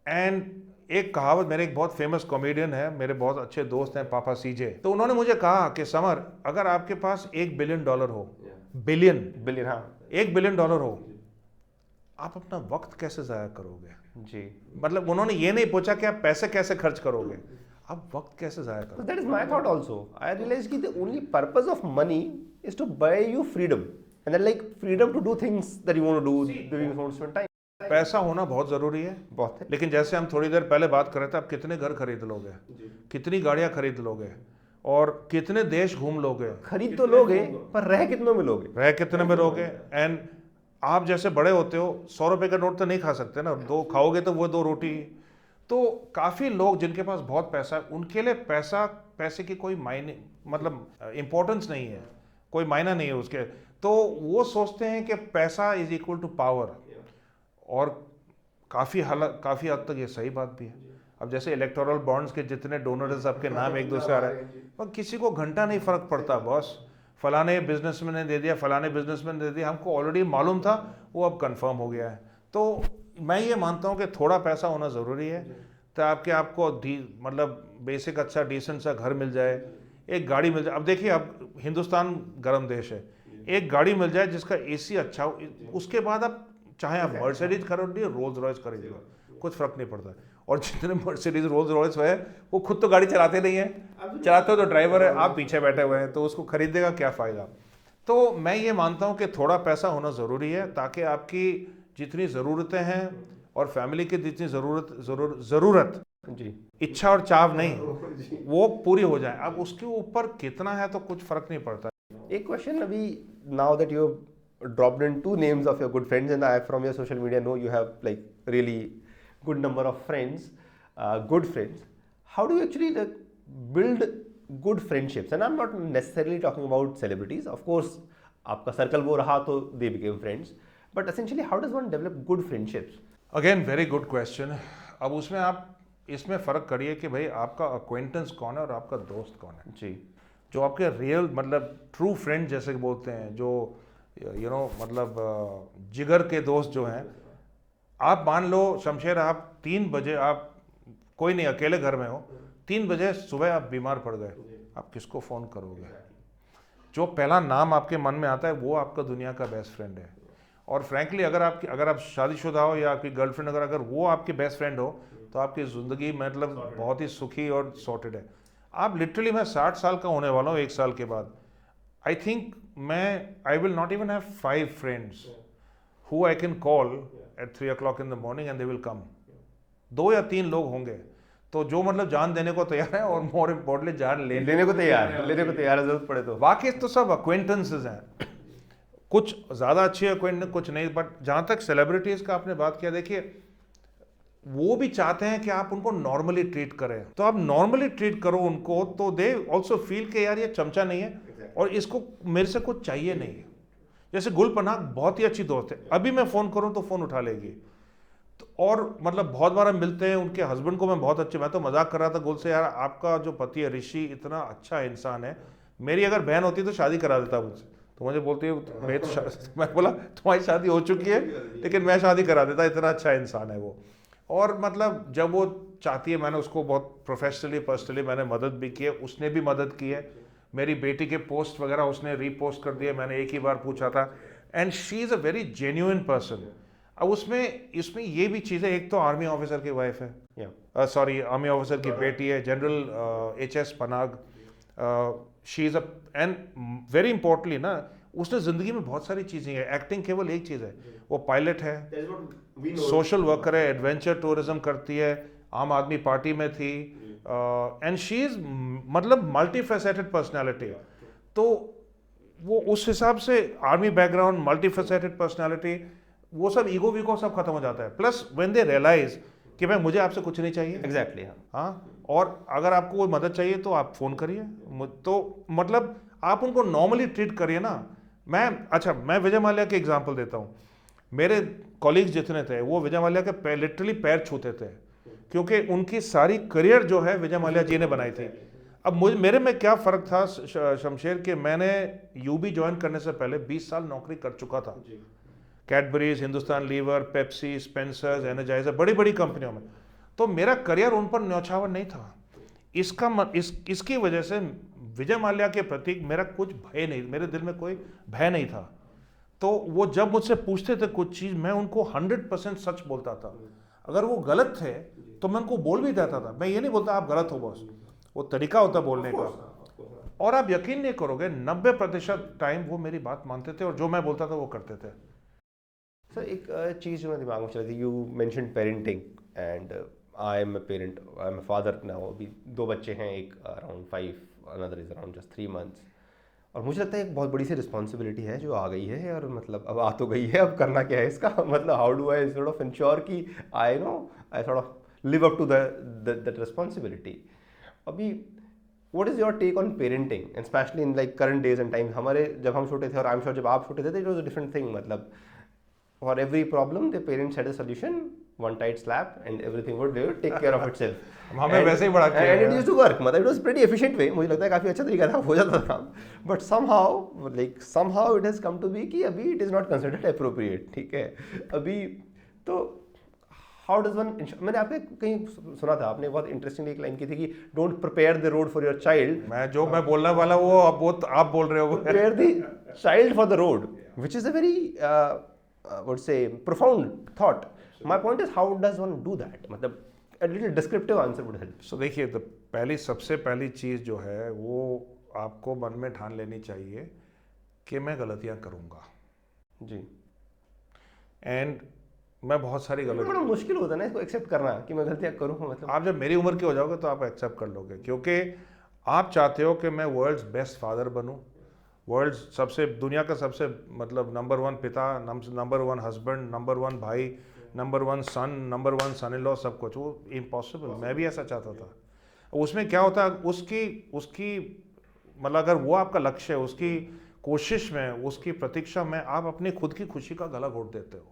[SPEAKER 2] एंड एक कहावत, मेरे एक बहुत फेमस कॉमेडियन है, मेरे बहुत अच्छे दोस्त हैं पापा सीजे, तो उन्होंने मुझे कहा कि समर, अगर आपके पास $1 बिलियन हो,
[SPEAKER 1] बिलियन, हाँ
[SPEAKER 2] $1 बिलियन हो, आप अपना वक्त कैसे ज़ाया करोगे?
[SPEAKER 1] जी।
[SPEAKER 2] मतलब उन्होंने ये नहीं पूछा कि आप पैसे कैसे खर्च करोगे, आप वक्त कैसे ज़ाया करोगे।
[SPEAKER 1] That is my thought also. I realized that the only purpose of money is to buy you freedom, and then like freedom to do things that you want to do, that you want to spend time.
[SPEAKER 2] पैसा होना बहुत ज़रूरी है,
[SPEAKER 1] बहुत है।
[SPEAKER 2] लेकिन जैसे हम थोड़ी देर पहले बात कर रहे थे, आप कितने घर खरीद लोगे, कितनी गाड़ियाँ खरीद लोगे, और कितने देश घूम लोगे,
[SPEAKER 1] खरीद तो लोगे पर रह कितनों में लोगे,
[SPEAKER 2] रह कितने में रहोगे। एंड आप जैसे बड़े होते हो, 100 रुपए का नोट तो नहीं खा सकते ना, 2 खाओगे तो वो 2 रोटी। तो काफ़ी लोग जिनके पास बहुत पैसा है, उनके लिए पैसे की कोई मायने, मतलब इम्पोर्टेंस नहीं है, कोई मायना नहीं है उसके। तो वो सोचते हैं कि पैसा इज इक्वल टू पावर, और काफ़ी हद तक ये सही बात भी है। अब जैसे इलेक्टोरल बॉन्ड्स के जितने डोनर्स आपके नाम एक दूसरे आ रहे हैं, पर किसी को घंटा नहीं फर्क पड़ता, बॉस फलाने बिजनेसमैन ने दे दिया, फलाने बिजनेसमैन ने दे दिया, हमको ऑलरेडी मालूम था, वो अब कंफर्म हो गया है। तो मैं ये मानता हूँ कि थोड़ा पैसा होना ज़रूरी है, ताकि आपको मतलब बेसिक अच्छा डिसेंट सा घर मिल जाए, एक गाड़ी मिल जाए। अब देखिए, अब हिंदुस्तान गर्म देश है, एक गाड़ी मिल जाए जिसका AC अच्छा हो, उसके बाद आप चाहे आप मर्सिडीज खरीदिए, रोल्स रॉयस खरीदिए, कुछ फर्क नहीं पड़ता। और जितने मर्सिडीज रोल्स रॉयस है, वो खुद तो गाड़ी चलाते नहीं है, चलाते हो तो ड्राइवर है, आप पीछे बैठे हुए हैं, तो उसको खरीदेगा क्या फ़ायदा। तो मैं ये मानता हूँ कि थोड़ा पैसा होना ज़रूरी है, ताकि आपकी जितनी ज़रूरतें हैं और फैमिली की जितनी ज़रूरत
[SPEAKER 1] जी,
[SPEAKER 2] इच्छा और चाव नहीं, वो पूरी हो जाए। अब उसके ऊपर कितना है तो कुछ फर्क नहीं पड़ता।
[SPEAKER 1] एक क्वेश्चन अभी, now that you have dropped in 2 names of your good friends, and I from your social media know you have like really good number of friends, good friends. How do you actually like build good friendships? And I'm not necessarily talking about celebrities. Of course, आपका circle वो रहा तो they became friends. But essentially, how does one develop good friendships?
[SPEAKER 2] Again very good question. अब उसमें आप इसमें फ़र्क करिए कि भाई आपका अक्वेंटेंस कौन है और आपका दोस्त कौन है।
[SPEAKER 1] जी,
[SPEAKER 2] जो आपके रियल मतलब ट्रू फ्रेंड जैसे कि बोलते हैं, जो मतलब जिगर के दोस्त जो हैं। आप मान लो शमशेर, आप 3 बजे, आप कोई नहीं, अकेले घर में हो, 3 बजे सुबह आप बीमार पड़ गए, आप किसको फ़ोन करोगे? जो पहला नाम आपके मन में आता है वो आपका दुनिया का बेस्ट फ्रेंड है। और फ्रैंकली अगर आप शादीशुदा हो या आपकी गर्लफ्रेंड अगर वो आपकी बेस्ट फ्रेंड हो, तो आपकी ज़िंदगी मतलब बहुत ही सुखी और सॉर्टेड है। आप लिटरली, मैं 60 साल का होने वाला हूँ 1 साल के बाद। I think I will not even have 5 friends who I can call at 3 o'clock in the morning and they will come. 2 या 3 लोग होंगे तो जो मतलब जान देने को तैयार है, और मोर इम्पोर्टेंटली जान लेने को तैयार है,
[SPEAKER 1] जरूरत पड़े तो।
[SPEAKER 2] बाकी तो सब अक्वेंटेंसेस हैं, कुछ ज़्यादा अच्छे अक्वेंटेंस, कुछ नहीं। बट जहाँ तक सेलिब्रिटीज़ का आपने बात किया, देखिए वो भी चाहते हैं कि आप उनको नॉर्मली ट्रीट करें, तो आप नॉर्मली ट्रीट करो उनको, तो दे ऑल्सो फील कि यार ये चमचा नहीं है और इसको मेरे से कुछ चाहिए नहीं है। जैसे गुल पनाग बहुत ही अच्छी दोस्त है, अभी मैं फ़ोन करूँ तो फ़ोन उठा लेगी। तो और मतलब बहुत बार हम मिलते हैं, उनके हस्बैंड को मैं बहुत अच्छे, मैं तो मजाक कर रहा था गुल से, यार आपका जो पति है ऋषि इतना अच्छा इंसान है, मेरी अगर बहन होती तो शादी करा देता मुझसे। तो मुझे बोलती है मैं बोला तुम्हारी शादी हो चुकी है, लेकिन मैं शादी करा देता, इतना अच्छा इंसान है वो। और मतलब जब वो चाहती है, मैंने उसको बहुत प्रोफेशनली पर्सनली मैंने मदद भी की है, उसने भी मदद की है। मेरी बेटी के पोस्ट वगैरह उसने रीपोस्ट कर दिए, मैंने एक ही बार पूछा था। And she is a very genuine person. अब इसमें ये भी चीज़ है, एक तो आर्मी ऑफिसर की वाइफ है, सॉरी आर्मी ऑफिसर की बेटी है, general HS Panag. She is and very importantly ना, उसने ज़िंदगी में बहुत सारी चीज़ें हैं, एक्टिंग केवल एक चीज़ है, वो पायलट है, सोशल वर्कर है, एडवेंचर टूरिज्म करती है, आम आदमी पार्टी में थी, एंड शी इज़ मतलब मल्टी फैसेटेड पर्सनैलिटी। तो वो उस हिसाब से army background, multi faceted personality, वो सब ईगो वीगो सब खत्म हो जाता है। प्लस व्हेन दे रियलाइज कि भाई मुझे आपसे कुछ नहीं चाहिए,
[SPEAKER 1] एग्जैक्टली,
[SPEAKER 2] हाँ, और अगर आपको कोई मदद चाहिए तो आप फ़ोन करिए। तो मतलब आप उनको नॉर्मली ट्रीट करिए ना। मैं विजय माल्या के एग्जांपल देता हूँ। मेरे कॉलीग्स जितने थे वो विजय माल्या के लिटरली पैर छूते थे, क्योंकि उनकी सारी करियर जो है विजय माल्या जी ने बनाई थी। अब मुझे मेरे में क्या फ़र्क था शमशेर, कि मैंने यूबी ज्वाइन करने से पहले 20 साल नौकरी कर चुका था, Cadbury's, Hindustan Lever, Pepsi, Spencer's, Energizer, बड़ी बड़ी कंपनियों में। तो मेरा करियर उन पर न्यौछावर नहीं था। इसकी वजह से विजय माल्या के प्रति मेरा कुछ भय नहीं, मेरे दिल में कोई भय नहीं था। तो वो जब मुझसे पूछते थे कुछ चीज़, मैं उनको 100% सच बोलता था। अगर वो गलत थे तो मैं उनको बोल भी देता था। मैं ये नहीं बोलता आप गलत हो बॉस, वो तरीका होता बोलने का। और आप यकीन नहीं करोगे, 90% टाइम वो मेरी बात मानते थे और जो मैं बोलता था वो करते थे।
[SPEAKER 1] सर एक चीज़ जो मेरे दिमाग में चल रही थी, you mentioned parenting and I am a parent, I am a father now. अभी 2 बच्चे हैं, एक around 5, another is around just 3 months। और मुझे लगता है एक बहुत बड़ी सी रिस्पॉन्सिबिलिटी है जो आ गई है, और मतलब अब आ तो गई है, अब करना क्या है इसका मतलब how do I sort of ensure कि I sort of live up to that responsibility. अभी what is your take on parenting and specially in like current days and times? हमारे जब हम छोटे थे और आई एम श्योर जब आप छोटे थे, it was a different thing. मतलब for every problem the parents had a solution, one tight slap and everything would take care of itself।
[SPEAKER 2] हमें वैसे ही बड़ा किया
[SPEAKER 1] and it
[SPEAKER 2] है।
[SPEAKER 1] used to work, मतलब it was pretty efficient way, मुझे लगता है काफ़ी अच्छा तरीका था, हो जाता था। but somehow it has come to be कि अभी it is not considered appropriate, ठीक है। अभी तो how does one मैंने आपने कहीं सुना था, आपने बहुत इंटरेस्टिंगली एक लाइन की थी कि don't prepare the road for your child.
[SPEAKER 2] मैं बोलने वाला वो आप बोल रहे हो।
[SPEAKER 1] Prepare the child for the road, which is a very would say profound thought। My point is how does one do that? मतलब a little descriptive answer would help।
[SPEAKER 2] So देखिए, तो सबसे पहली चीज़ जो है वो आपको मन में ठान लेनी चाहिए कि मैं गलतियाँ करूँगा
[SPEAKER 1] जी।
[SPEAKER 2] एंड मैं बहुत सारी
[SPEAKER 1] बड़ा मुश्किल होता है ना इसको एक्सेप्ट करना कि मैं गलतियाँ करूँ। मतलब
[SPEAKER 2] आप जब मेरी उम्र के हो जाओगे तो आप एक्सेप्ट कर लोगे, क्योंकि आप चाहते हो कि मैं वर्ल्ड्स बेस्ट फादर बनूँ, दुनिया का सबसे मतलब नंबर 1 पिता, नंबर 1 हस्बैंड, नंबर 1 भाई, number 1 son, number 1 son in law, सब कुछ। वो इम्पॉसिबल। मैं भी ऐसा चाहता था। उसमें क्या होता है, उसकी मतलब अगर वो आपका लक्ष्य है, उसकी कोशिश में, उसकी प्रतीक्षा में आप अपनी खुद की खुशी का गला घोट देते हो।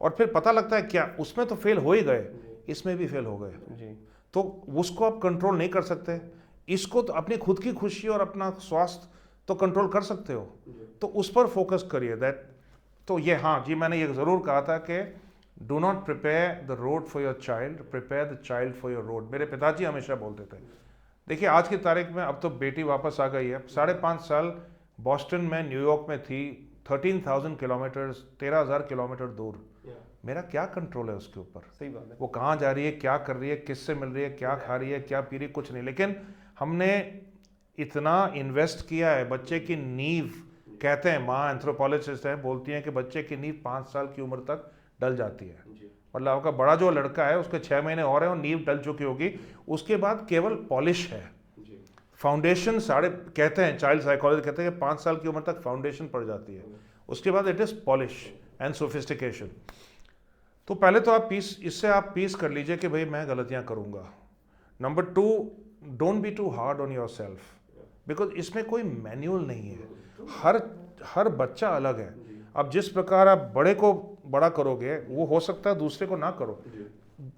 [SPEAKER 2] और फिर पता लगता है क्या उसमें तो फेल हो ही गए, इसमें भी फेल हो गए
[SPEAKER 1] जी।
[SPEAKER 2] तो उसको आप कंट्रोल नहीं कर सकते। इसको तो अपनी खुद की खुशी और अपना स्वास्थ्य तो कंट्रोल कर सकते हो, तो उस पर फोकस करिए। दैट तो ये, हाँ जी, मैंने ये ज़रूर कहा था कि do not prepare the road for your child, prepare the child for your road. मेरे पिताजी हमेशा बोलते थे। देखिए आज की तारीख में अब तो बेटी वापस आ गई है, 5.5 साल बॉस्टन में, न्यूयॉर्क में थी, 13,000 किलोमीटर, 13,000 किलोमीटर दूर। मेरा क्या कंट्रोल है उसके ऊपर?
[SPEAKER 1] सही बात है।
[SPEAKER 2] वो कहाँ जा रही है, क्या कर रही है, किससे मिल रही है, क्या खा रही है, क्या पी रही है, कुछ नहीं। लेकिन हमने इतना इन्वेस्ट किया है बच्चे की नींव। कहते हैं, माँ एंथ्रोपोलॉजिस्ट हैं, बोलती हैं कि बच्चे की नींव 5 साल की उम्र तक डल जाती है। मतलब आपका बड़ा जो लड़का है उसके 6 महीने और हैं और नींव डल चुकी होगी, उसके बाद केवल पॉलिश है, फाउंडेशन। कहते हैं, चाइल्ड साइकोलॉजी कहते हैं कि 5 साल की उम्र तक फाउंडेशन पड़ जाती है, उसके बाद it is polish and sophistication. तो पहले तो इससे आप पीस कर लीजिए कि भाई मैं गलतियां करूंगा। Number 2, don't be too hard on yourself, because इसमें कोई मैनुअल नहीं है। हर बच्चा अलग है। अब जिस प्रकार आप बड़े को बड़ा करोगे वो हो सकता है दूसरे को ना करो।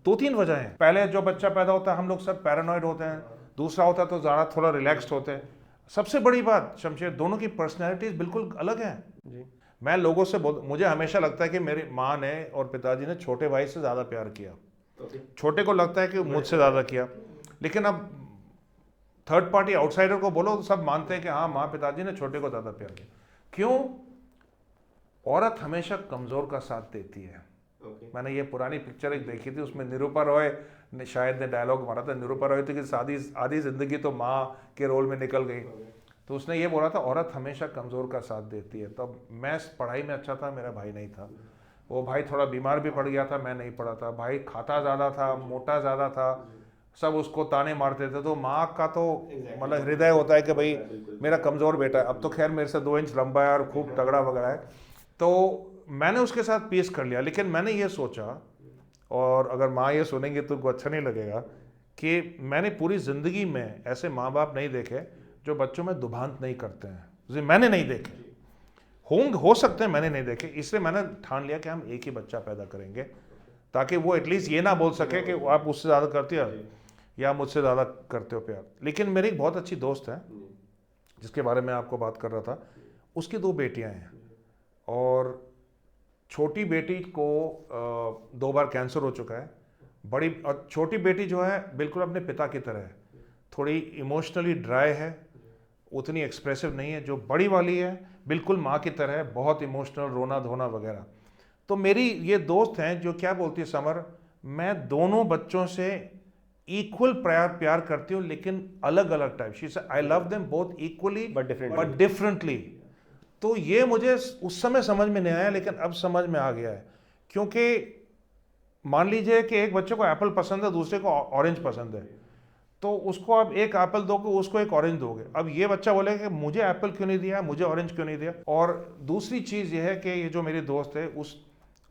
[SPEAKER 2] 2-3 वजह हैं। पहले जो बच्चा पैदा होता है हम लोग सब पैरानॉइड होते हैं, दूसरा होता है तो ज़्यादा थोड़ा रिलैक्स्ड होते हैं। सबसे बड़ी बात शमशेर, दोनों की पर्सनैलिटीज बिल्कुल अलग हैं। मैं लोगों से मुझे हमेशा लगता है कि मेरी माँ ने और पिताजी ने छोटे भाई से ज़्यादा प्यार किया। छोटे को लगता है कि मुझसे ज़्यादा किया। लेकिन अब थर्ड पार्टी आउटसाइडर को बोलो तो सब मानते हैं कि हाँ, माँ पिताजी ने छोटे को ज़्यादा प्यार किया। क्यों? औरत हमेशा कमज़ोर का साथ देती है। मैंने ये पुरानी पिक्चर एक देखी थी, उसमें निरूपा रॉय ने शायद डायलॉग मारा था। निरूपा रॉय थी कि आधी जिंदगी तो माँ के रोल में निकल गई, तो उसने ये बोला था औरत हमेशा कमज़ोर का साथ देती है। तब मैं पढ़ाई में अच्छा था, मेरा भाई नहीं था। वो भाई थोड़ा बीमार भी पड़ गया था, मैं नहीं पड़ा था। भाई खाता ज़्यादा था, मोटा ज़्यादा था, सब उसको ताने मारते थे। तो माँ का तो मतलब हृदय होता है कि भाई मेरा कमज़ोर बेटा है। अब तो खैर मेरे से 2 इंच लंबा है और खूब तगड़ा वगैरह है, तो मैंने उसके साथ पीस कर लिया। लेकिन मैंने ये सोचा, और अगर माँ ये सुनेंगे तो उनको अच्छा नहीं लगेगा, कि मैंने पूरी ज़िंदगी में ऐसे माँ बाप नहीं देखे जो बच्चों में दुभांत नहीं करते हैं। मैंने नहीं देखे, हो सकते हैं, मैंने नहीं देखे। इसलिए मैंने ठान लिया कि हम एक ही बच्चा पैदा करेंगे, ताकि वो एटलीस्ट ये ना बोल सके कि आप उससे ज़्यादा करती है। या मुझसे ज़्यादा करते हो प्यार। लेकिन मेरी एक बहुत अच्छी दोस्त है जिसके बारे में आपको बात कर रहा था, उसकी 2 बेटियां हैं और छोटी बेटी को 2 बार कैंसर हो चुका है। बड़ी और छोटी बेटी जो है बिल्कुल अपने पिता की तरह है, थोड़ी इमोशनली ड्राई है, उतनी एक्सप्रेसिव नहीं है। जो बड़ी वाली है बिल्कुल माँ की तरह है, बहुत इमोशनल, रोना धोना वगैरह। तो मेरी ये दोस्त हैं जो क्या बोलती है, समर मैं दोनों बच्चों से इक्वल प्यार करती हूँ, लेकिन अलग अलग type. She said I love them both equally but differently. तो ये मुझे उस समय समझ में नहीं आया, लेकिन अब समझ में आ गया है। क्योंकि मान लीजिए कि एक बच्चे को एप्पल पसंद है, दूसरे को ऑरेंज पसंद है, तो उसको आप एक एप्पल दोगे, उसको एक ऑरेंज दोगे। अब ये बच्चा बोलेगा कि मुझे एप्पल क्यों नहीं दिया, मुझे ऑरेंज क्यों नहीं दिया। और दूसरी चीज़ ये है कि ये जो मेरी दोस्त है,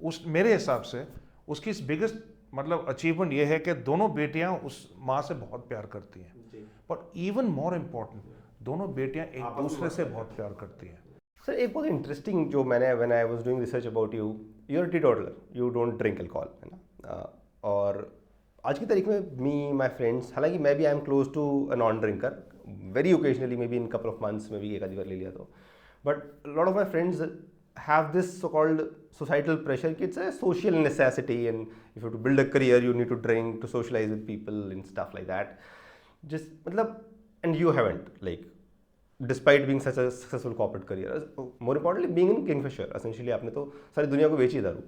[SPEAKER 2] उस मेरे हिसाब से उसकी बिगेस्ट मतलब अचीवमेंट ये है कि दोनों बेटियां उस माँ से बहुत प्यार करती हैं। बट इवन मोर इम्पोर्टेंट, दोनों बेटियां एक दूसरे से बहुत प्यार करती हैं।
[SPEAKER 1] सर एक बहुत इंटरेस्टिंग जो मैंने when I was doing research about you, you are teetotaller, you don't drink alcohol, है ना। और आज की तारीख में मी माई फ्रेंड्स, हालांकि मैं भी I am close to a non drinker, very occasionally maybe in couple of months में भी एक आधी बार ले लिया तो, but lot of my friends have this so-called societal pressure कि it's a social necessity and if you have to build a career you need to drink to socialize with people and stuff like that. Just मतलब, and you haven't, like despite being such a successful corporate career, more importantly being in Kingfisher, essentially आपने तो सारी दुनिया को बेची दारू.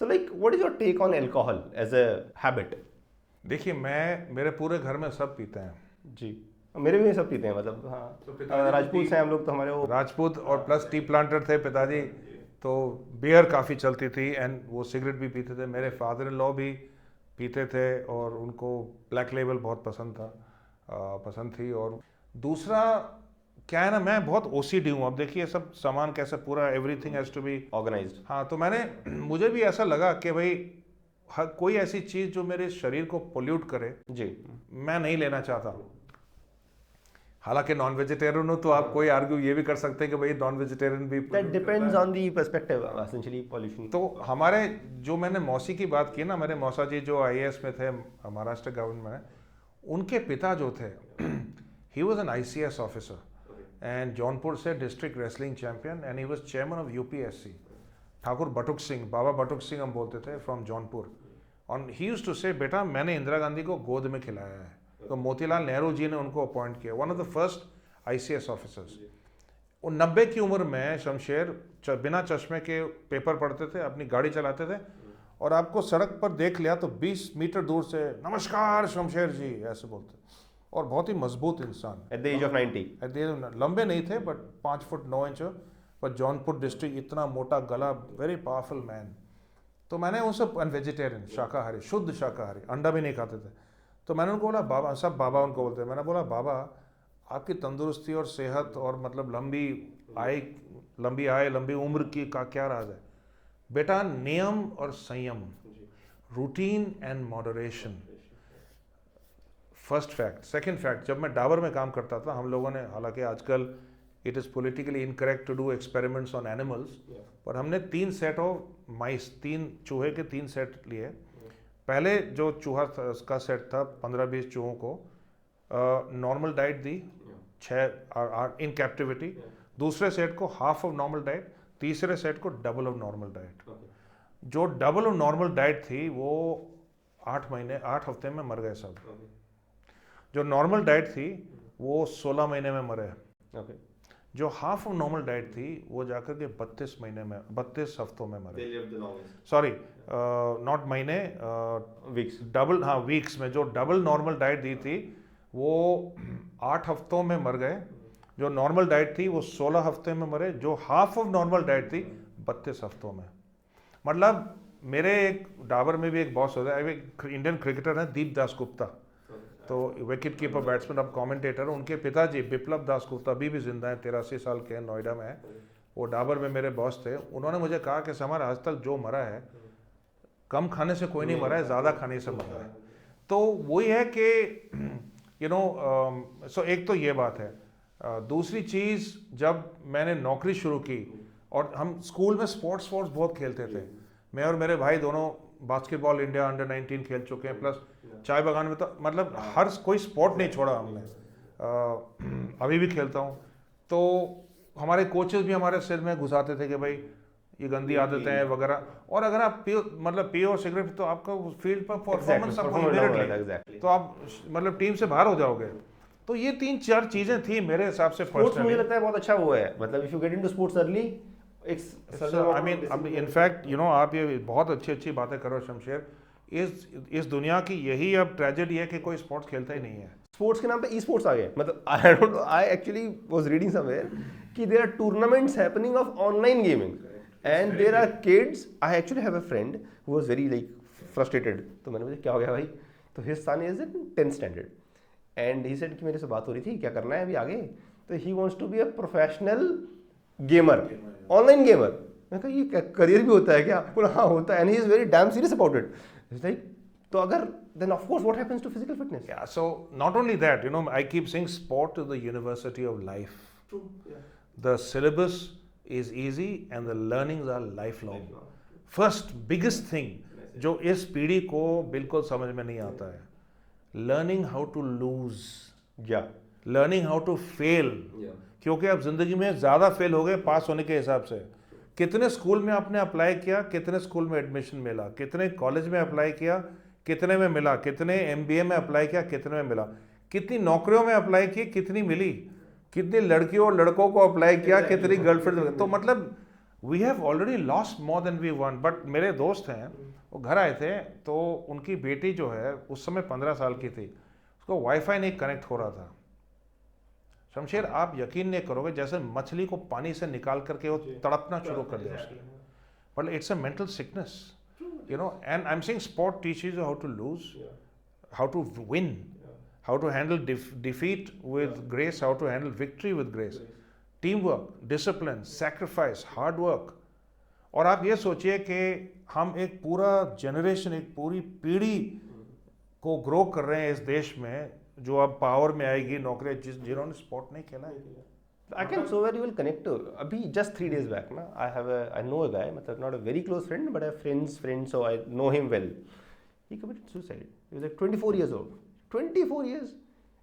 [SPEAKER 1] So like what is your take on alcohol as a habit?
[SPEAKER 2] देखिए मेरे पूरे घर में सब पीते हैं
[SPEAKER 1] जी, मेरे भी सब पीते हैं, मतलब हाँ, तो राजपूत हैं हम लोग, तो हमारे वो
[SPEAKER 2] राजपूत और प्लस टी प्लांटर थे पिताजी, तो बियर काफ़ी चलती थी एंड वो सिगरेट भी पीते थे। मेरे फादर इन लॉ भी पीते थे और उनको ब्लैक लेबल बहुत पसंद थी। और दूसरा क्या है ना, मैं बहुत ओसीडी हूँ। अब देखिए सब सामान कैसे पूरा everything has to be
[SPEAKER 1] organised.
[SPEAKER 2] हाँ, तो मुझे भी ऐसा लगा कि भाई कोई ऐसी चीज़ जो मेरे शरीर को पोल्यूट करे
[SPEAKER 1] जी,
[SPEAKER 2] मैं नहीं लेना चाहता। हालांकि नॉन वेजिटेरियन हो तो आप कोई आर्ग्यू ये भी कर सकते हैं कि भाई नॉन वेजिटेरियन भी,
[SPEAKER 1] that depends on the perspective essentially pollution.
[SPEAKER 2] तो हमारे जो मैंने मौसी की बात की ना, मेरे मौसा जी जो आईएएस में थे महाराष्ट्र गवर्नमेंट में, उनके पिता जो थे he was an ICS officer and Jaunpur से district wrestling champion and he was chairman of UPSC. Thakur Batuk Singh, Baba Batuk Singh हम बोलते थे, फ्रॉम जौनपुर। और ही यूज्ड टू से बेटा मैंने इंदिरा गांधी को गोद में खिलाया है। तो मोतीलाल नेहरू जी ने उनको अपॉइंट किया, one of the first ICS officers. वो 90 की उम्र में शमशेर बिना चश्मे के पेपर पढ़ते थे, अपनी गाड़ी चलाते थे, और आपको सड़क पर देख लिया तो 20 मीटर दूर से नमस्कार शमशेर जी ऐसे बोलते, और बहुत ही मजबूत इंसान।
[SPEAKER 1] एट द एज ऑफ 90,
[SPEAKER 2] लंबे नहीं थे बट 5 फुट 9 इंच, पर जौनपुर डिस्ट्रिक्ट, इतना मोटा गला, वेरी पावरफुल मैन। तो मैंने उनसे, वेजिटेरियन, शाकाहारी, शुद्ध शाकाहारी, अंडा भी नहीं खाते थे। तो मैंने उनको बोला बाबा, सब बाबा उनको बोलते हैं, मैंने बोला बाबा आपकी तंदुरुस्ती और सेहत और मतलब लंबी आय लंबी उम्र की का क्या राज है? बेटा नियम और संयम, routine and moderation, first fact. Second fact, जब मैं डाबर में काम करता था, हम लोगों ने, हालांकि आजकल it is politically incorrect to do experiments on animals, पर हमने 3 सेट ऑफ माइस, 3 चूहे के 3 सेट लिए। पहले जो चूहा था उसका सेट था 15-20 चूहों को नॉर्मल डाइट दी, 6 इन कैप्टिविटी। दूसरे सेट को हाफ ऑफ नॉर्मल डाइट, तीसरे सेट को डबल ऑफ नॉर्मल डाइट। जो डबल ऑफ नॉर्मल डाइट थी वो 8 हफ्ते में मर गए सब। जो नॉर्मल डाइट थी वो 16 महीने में मरे। जो हाफ ऑफ नॉर्मल डाइट थी वो जाकर के 32 हफ्तों में मरे। सॉरी, नॉट महीने,
[SPEAKER 1] वीक्स,
[SPEAKER 2] डबल, हाँ वीक्स में। जो डबल नॉर्मल डाइट दी थी वो 8 हफ्तों में मर गए। जो नॉर्मल डाइट थी वो 16 हफ्ते में मरे। जो हाफ ऑफ नॉर्मल डाइट थी 32 हफ्तों में। मतलब मेरे एक डाबर में भी एक बॉस होता है, एक इंडियन क्रिकेटर है दीप दास गुप्ता, तो विकेट कीपर, बैट्समैन, अब कमेंटेटर। उनके पिताजी बिप्लब दास गुप्ता अभी भी जिंदा है, 83 साल के हैं, नोएडा में है। वो डाबर में मेरे बॉस थे। उन्होंने मुझे कहा कि समर आज तक जो मरा है, कम खाने से कोई नहीं मरा है, ज़्यादा खाने से मरा है। तो वही है कि सो एक तो ये बात है। दूसरी चीज़, जब मैंने नौकरी शुरू की और हम स्कूल में स्पोर्ट्स बहुत खेलते थे, मैं और मेरे भाई दोनों बास्केटबॉल इंडिया अंडर 19 खेल चुके हैं, प्लस चाय बागान में तो मतलब हर कोई स्पोर्ट नहीं छोड़ा हमने। अभी भी खेलता हूँ। तो हमारे कोचेस भी हमारे सिर में घुसाते थे कि भाई ये गंदी आदतें हैं वगैरह, और अगर आप पियो सिगरेट तो आपका फील्ड पर परफॉर्मेंस
[SPEAKER 1] Exactly.
[SPEAKER 2] तो आप मतलब टीम से बाहर हो जाओगे। तो ये 3-4 चीजें थी मेरे हिसाब से
[SPEAKER 1] स्पोर्ट्स मुझे
[SPEAKER 2] पर्सनली।
[SPEAKER 1] लगता है बहुत अच्छा वो है, मतलब if you get into sports early
[SPEAKER 2] I mean in fact you know आप ये बहुत अच्छी बातें करो शमशेर। इस दुनिया की यही अब ट्रेजेडी है कि कोई स्पोर्ट्स खेलता ही नहीं है।
[SPEAKER 1] स्पोर्ट्स के नाम पे ई स्पोर्ट्स आ गए, मतलब I don't know, I actually was reading somewhere कि there are tournaments happening of online gaming and there are kids. I actually have a friend who was very like frustrated, तो मैंने बोला क्या हो गया भाई, तो his son is in 10th standard and he said कि मेरे से बात हो रही थी क्या करना है अभी आगे, तो he wants to be a professional gamer, online gamer. मैंने कहा ये करियर भी होता है क्या? बोला हाँ होता है, and he is very dam serious about it. It's like, तो अगर then of course what happens to physical fitness?
[SPEAKER 2] Yeah, so not only that, you know, I keep saying sport is the university of life.
[SPEAKER 1] True. Yeah.
[SPEAKER 2] The syllabus is easy and the learnings are lifelong. First biggest thing जो इस पीढ़ी को बिल्कुल समझ में नहीं आता है, learning how to lose,
[SPEAKER 1] Yeah.
[SPEAKER 2] learning how to fail.
[SPEAKER 1] Yeah.
[SPEAKER 2] क्योंकि आप जिंदगी में ज़्यादा फेल हो गए पास होने के हिसाब से। कितने स्कूल में आपने अप्लाई किया, कितने स्कूल में एडमिशन मिला, कितने कॉलेज में अप्लाई किया, कितने में मिला, कितने MBA में अप्लाई किया, कितने में मिला, कितनी नौकरियों में अप्लाई की, कितनी मिली, कितनी लड़कियों और लड़कों को अप्लाई किया, कितनी गर्लफ्रेंड। तो मतलब we have already lost more than we won. But मेरे दोस्त हैं, वो घर आए थे तो उनकी बेटी जो है उस समय 15 साल की थी, उसको वाईफाई नहीं कनेक्ट हो रहा था। शमशेर आप यकीन नहीं करोगे, जैसे मछली को पानी से निकाल करके वो तड़पना शुरू कर दिया उसकी। But it's a mental sickness, you know, and I'm saying sport teaches you how to lose, how to win, how to handle defeat with grace, how to handle victory with grace, teamwork, discipline, sacrifice, hard work. और आप ये सोचिए कि हम एक पूरा जनरेशन, एक पूरी पीढ़ी को ग्रो कर रहे हैं इस देश में, जो अब पावर में आएगी, नौकरी जिन्होंने स्पोर्ट नहीं खेला है।
[SPEAKER 1] I can so very well connect to. अभी just 3 days back ना, I know a guy, मतलब not a very close friend, but I have friends, so I know him well. He committed suicide. He was like 24 years old. 24 years.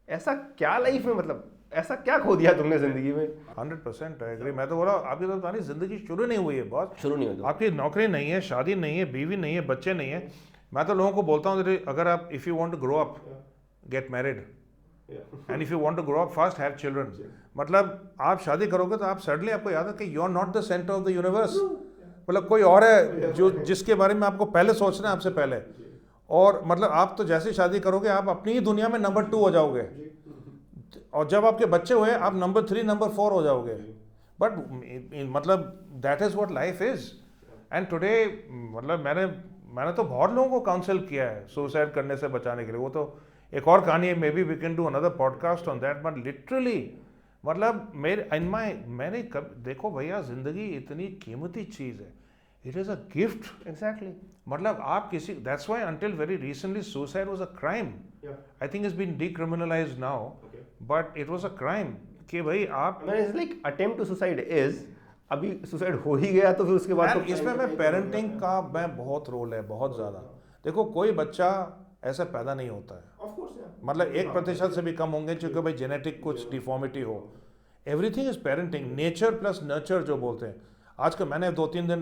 [SPEAKER 1] ऐसा क्या लाइफ में, मतलब ऐसा क्या खो दिया तुमने जिंदगी में?
[SPEAKER 2] 100% आई एग्री। मैं तो बोला आपकी तो तानी जिंदगी शुरू नहीं हुई है बॉस,
[SPEAKER 1] शुरू नहीं हुई।
[SPEAKER 2] आपकी नौकरी नहीं है, शादी नहीं है, बीवी नहीं है, बच्चे नहीं है। मैं तो लोगों को बोलता हूँ अगर आप if you want to grow up, get married, and if you want to grow up fast, have children. मतलब आप शादी करोगे तो आप सडनली आपको याद है कि you are not the centre of the universe, मतलब कोई और है जो जिसके बारे में आपको पहले सोचना है आपसे पहले। और मतलब आप तो जैसे शादी करोगे आप अपनी ही दुनिया में नंबर 2 हो जाओगे, और जब आपके बच्चे हुए आप नंबर 3 नंबर 4 हो जाओगे। बट मतलब that is what life is. And today मतलब मैंने तो बहुत लोगों को काउंसिल किया है सुसाइड करने से बचाने के लिए। वो तो एक और कहानी है, maybe we can do another podcast on that. But literally मतलब मैंने देखो भैया, जिंदगी इतनी कीमती चीज़ है, it is a gift.
[SPEAKER 1] Exactly.
[SPEAKER 2] मतलब आप किसी, that's why until very recently suicide was a crime. I think it's been decriminalised now, but it was a crime कि भाई आप
[SPEAKER 1] it's like attempt to suicide is, अभी सुसाइड हो ही गया तो फिर उसके बाद तो
[SPEAKER 2] इसमें मैं पेरेंटिंग का मैं बहुत रोल है, बहुत ज़्यादा। देखो कोई बच्चा ऐसा पैदा नहीं होता है, मतलब 1% से भी कम होंगे क्योंकि भाई जेनेटिक कुछ डिफॉर्मिटी हो। Everything is parenting, nature plus nurture जो बोलते हैं। आज का मैंने 2-3 दिन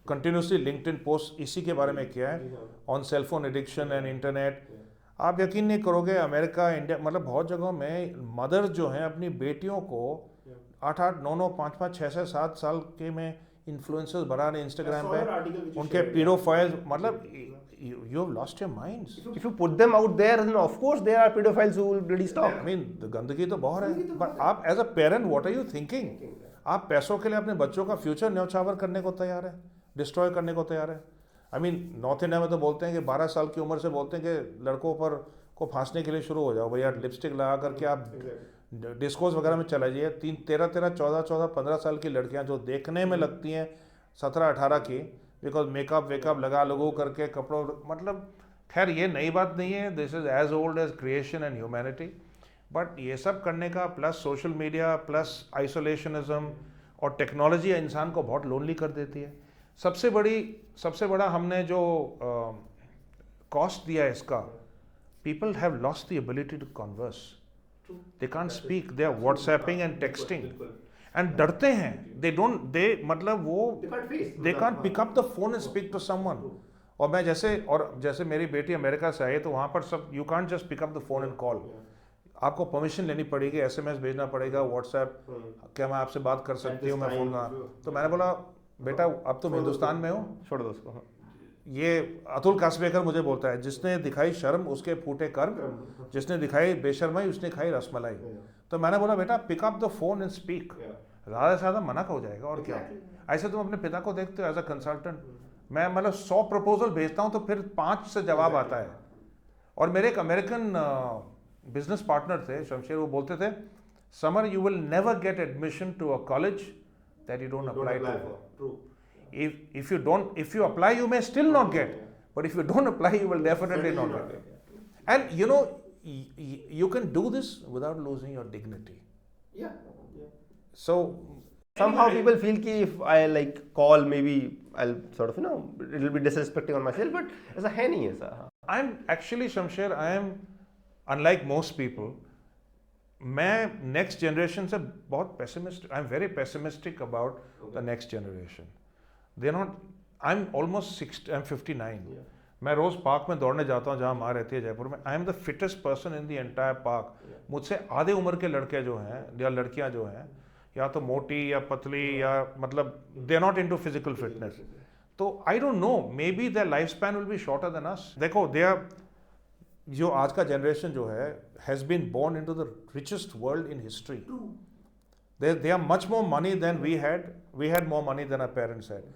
[SPEAKER 2] कंटिन्यूसली लिंक्डइन पोस्ट इसी के बारे में किया है, on cellphone addiction and internet. आप यकीन नहीं करोगे, अमेरिका, इंडिया, मतलब बहुत जगहों में मदर्स जो हैं अपनी बेटियों को 8-8, 9-9, 5-5, 6-6, 7 साल के में इन्फ्लुएंसर्स बना रहे इंस्टाग्राम पे, उनके पीडोफाइल्स। मतलब you have lost your minds.
[SPEAKER 1] If you put them out there, then of course there are pedophiles who will bloody stop.
[SPEAKER 2] I mean, गंदगी तो बहुत है, but आप as a parent what are you thinking? आप पैसों के लिए अपने बच्चों का फ्यूचर न्यौछावर करने को तैयार है, डिस्ट्रॉय करने को तैयार है। आई मीन नॉर्थ इंडिया में तो बोलते हैं कि 12 साल की उम्र से बोलते हैं कि लड़कों पर को फांसने के लिए शुरू हो जाओ भैया, लिपस्टिक लगा करके आप डिस्कोस वगैरह में चला जाइए। 13, 14, 15 साल की लड़कियां जो देखने में लगती हैं 17-18 की, बिकॉज मेकअप लगा लगो करके कपड़ों, मतलब खैर ये नई बात नहीं है, this is as old as creation and humanity. But ये सब करने का plus social media plus isolationism और टेक्नोलॉजी इंसान को बहुत लोनली कर देती है। सबसे बड़ा हमने जो कॉस्ट दिया है इसका, people have lost the ability to converse. They can't speak. They are WhatsApping and texting. And डरते हैं. They मतलब वो they can't pick up the phone and speak to someone. और मैं जैसे मेरी बेटी अमेरिका से आई तो वहाँ पर सब you can't just pick up the phone and call. आपको परमिशन लेनी पड़ेगी, SMS भेजना पड़ेगा, WhatsApp, क्या मैं आपसे बात कर सकती हूँ, मैं फोन का. तो मैंने बोला बेटा अब तुम हिंदुस्तान में हो,
[SPEAKER 1] छोड़ दो उसको.
[SPEAKER 2] ये अतुल कासबेकर मुझे बोलता है, जिसने दिखाई शर्म उसके फूटे कर्म, जिसने दिखाई बेशर्माई उसने खाई रसमलाई. तो मैंने बोला बेटा pick up the phone and speak. ज़्यादा से ज़्यादा मना हो जाएगा और क्या. ऐसे तुम अपने पिता को देखते हो एज अ कंसल्टेंट, मैं मतलब 100 प्रपोजल भेजता हूँ तो फिर 5 से जवाब आता है. और मेरे एक अमेरिकन बिजनेस पार्टनर थे शमशेर, वो बोलते थे समर you will never get admission to a college that you don't apply to. If you apply, you may still not get, but if you don't apply, you will definitely not get. And you know, you can do this without losing your dignity.
[SPEAKER 1] Yeah.
[SPEAKER 2] So
[SPEAKER 1] Somehow people feel कि if I like call, maybe I'll sort of it will be disrespecting on myself, but ऐसा है नहीं ऐसा.
[SPEAKER 2] I'm actually Shamsher, I am unlike most people. मैं next generation से बहुत pessimistic. I'm very pessimistic about the next generation. They're not. I'm almost 60. I'm 59. Yeah. मैं रोज पार्क में दौड़ने जाता हूँ जहाँ माँ रहती है जयपुर में. I am the fittest person in the entire park. मुझसे आधे उम्र के लड़के जो हैं या लड़कियाँ जो हैं, या तो मोटी या पतली या मतलब they are not into physical fitness. तो I don't know, maybe their life span will be shorter than us. देखो दे आर, जो आज का जनरेशन जो है has been born into the richest world in history. They are much more money than we had. We had more money than our parents had.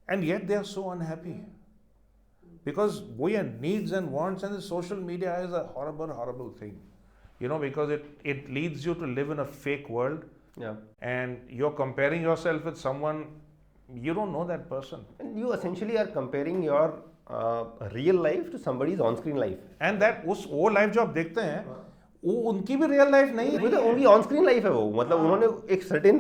[SPEAKER 2] And yet they are so unhappy. Because we have needs and wants, and the social media is a horrible, horrible thing. Because it leads you to live in a fake world.
[SPEAKER 1] Yeah.
[SPEAKER 2] And you're comparing yourself with someone, you don't know that person.
[SPEAKER 1] And you essentially are comparing your real life to somebody's on-screen life.
[SPEAKER 2] And that वो life जो आप देखते हैं, वो उनकी भी रियल लाइफ नहीं है.
[SPEAKER 1] उनकी ऑन स्क्रीन लाइफ है वो. मतलब उन्होंने एक certain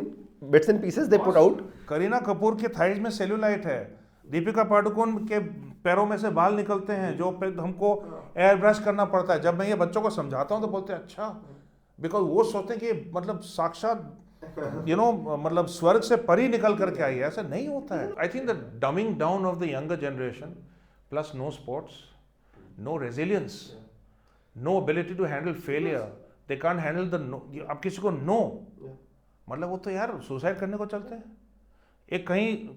[SPEAKER 1] bits and pieces they put out.
[SPEAKER 2] Kareena Kapoor के थाइज में सेल्यूलाइट है. दीपिका पादुकोण के पैरों में से बाल निकलते हैं जो हमको एयर ब्रश करना पड़ता है. जब मैं ये बच्चों को समझाता हूँ तो बोलते हैं अच्छा, बिकॉज वो सोचते हैं कि मतलब साक्षात मतलब स्वर्ग से परी निकल करके आई है. ऐसा नहीं होता है. I think the dumbing down of the younger generation plus no sports, no resilience, no ability to handle failure. They can't handle the no. अब किसी को no, मतलब वो तो यार सुसाइड करने को चलते हैं. एक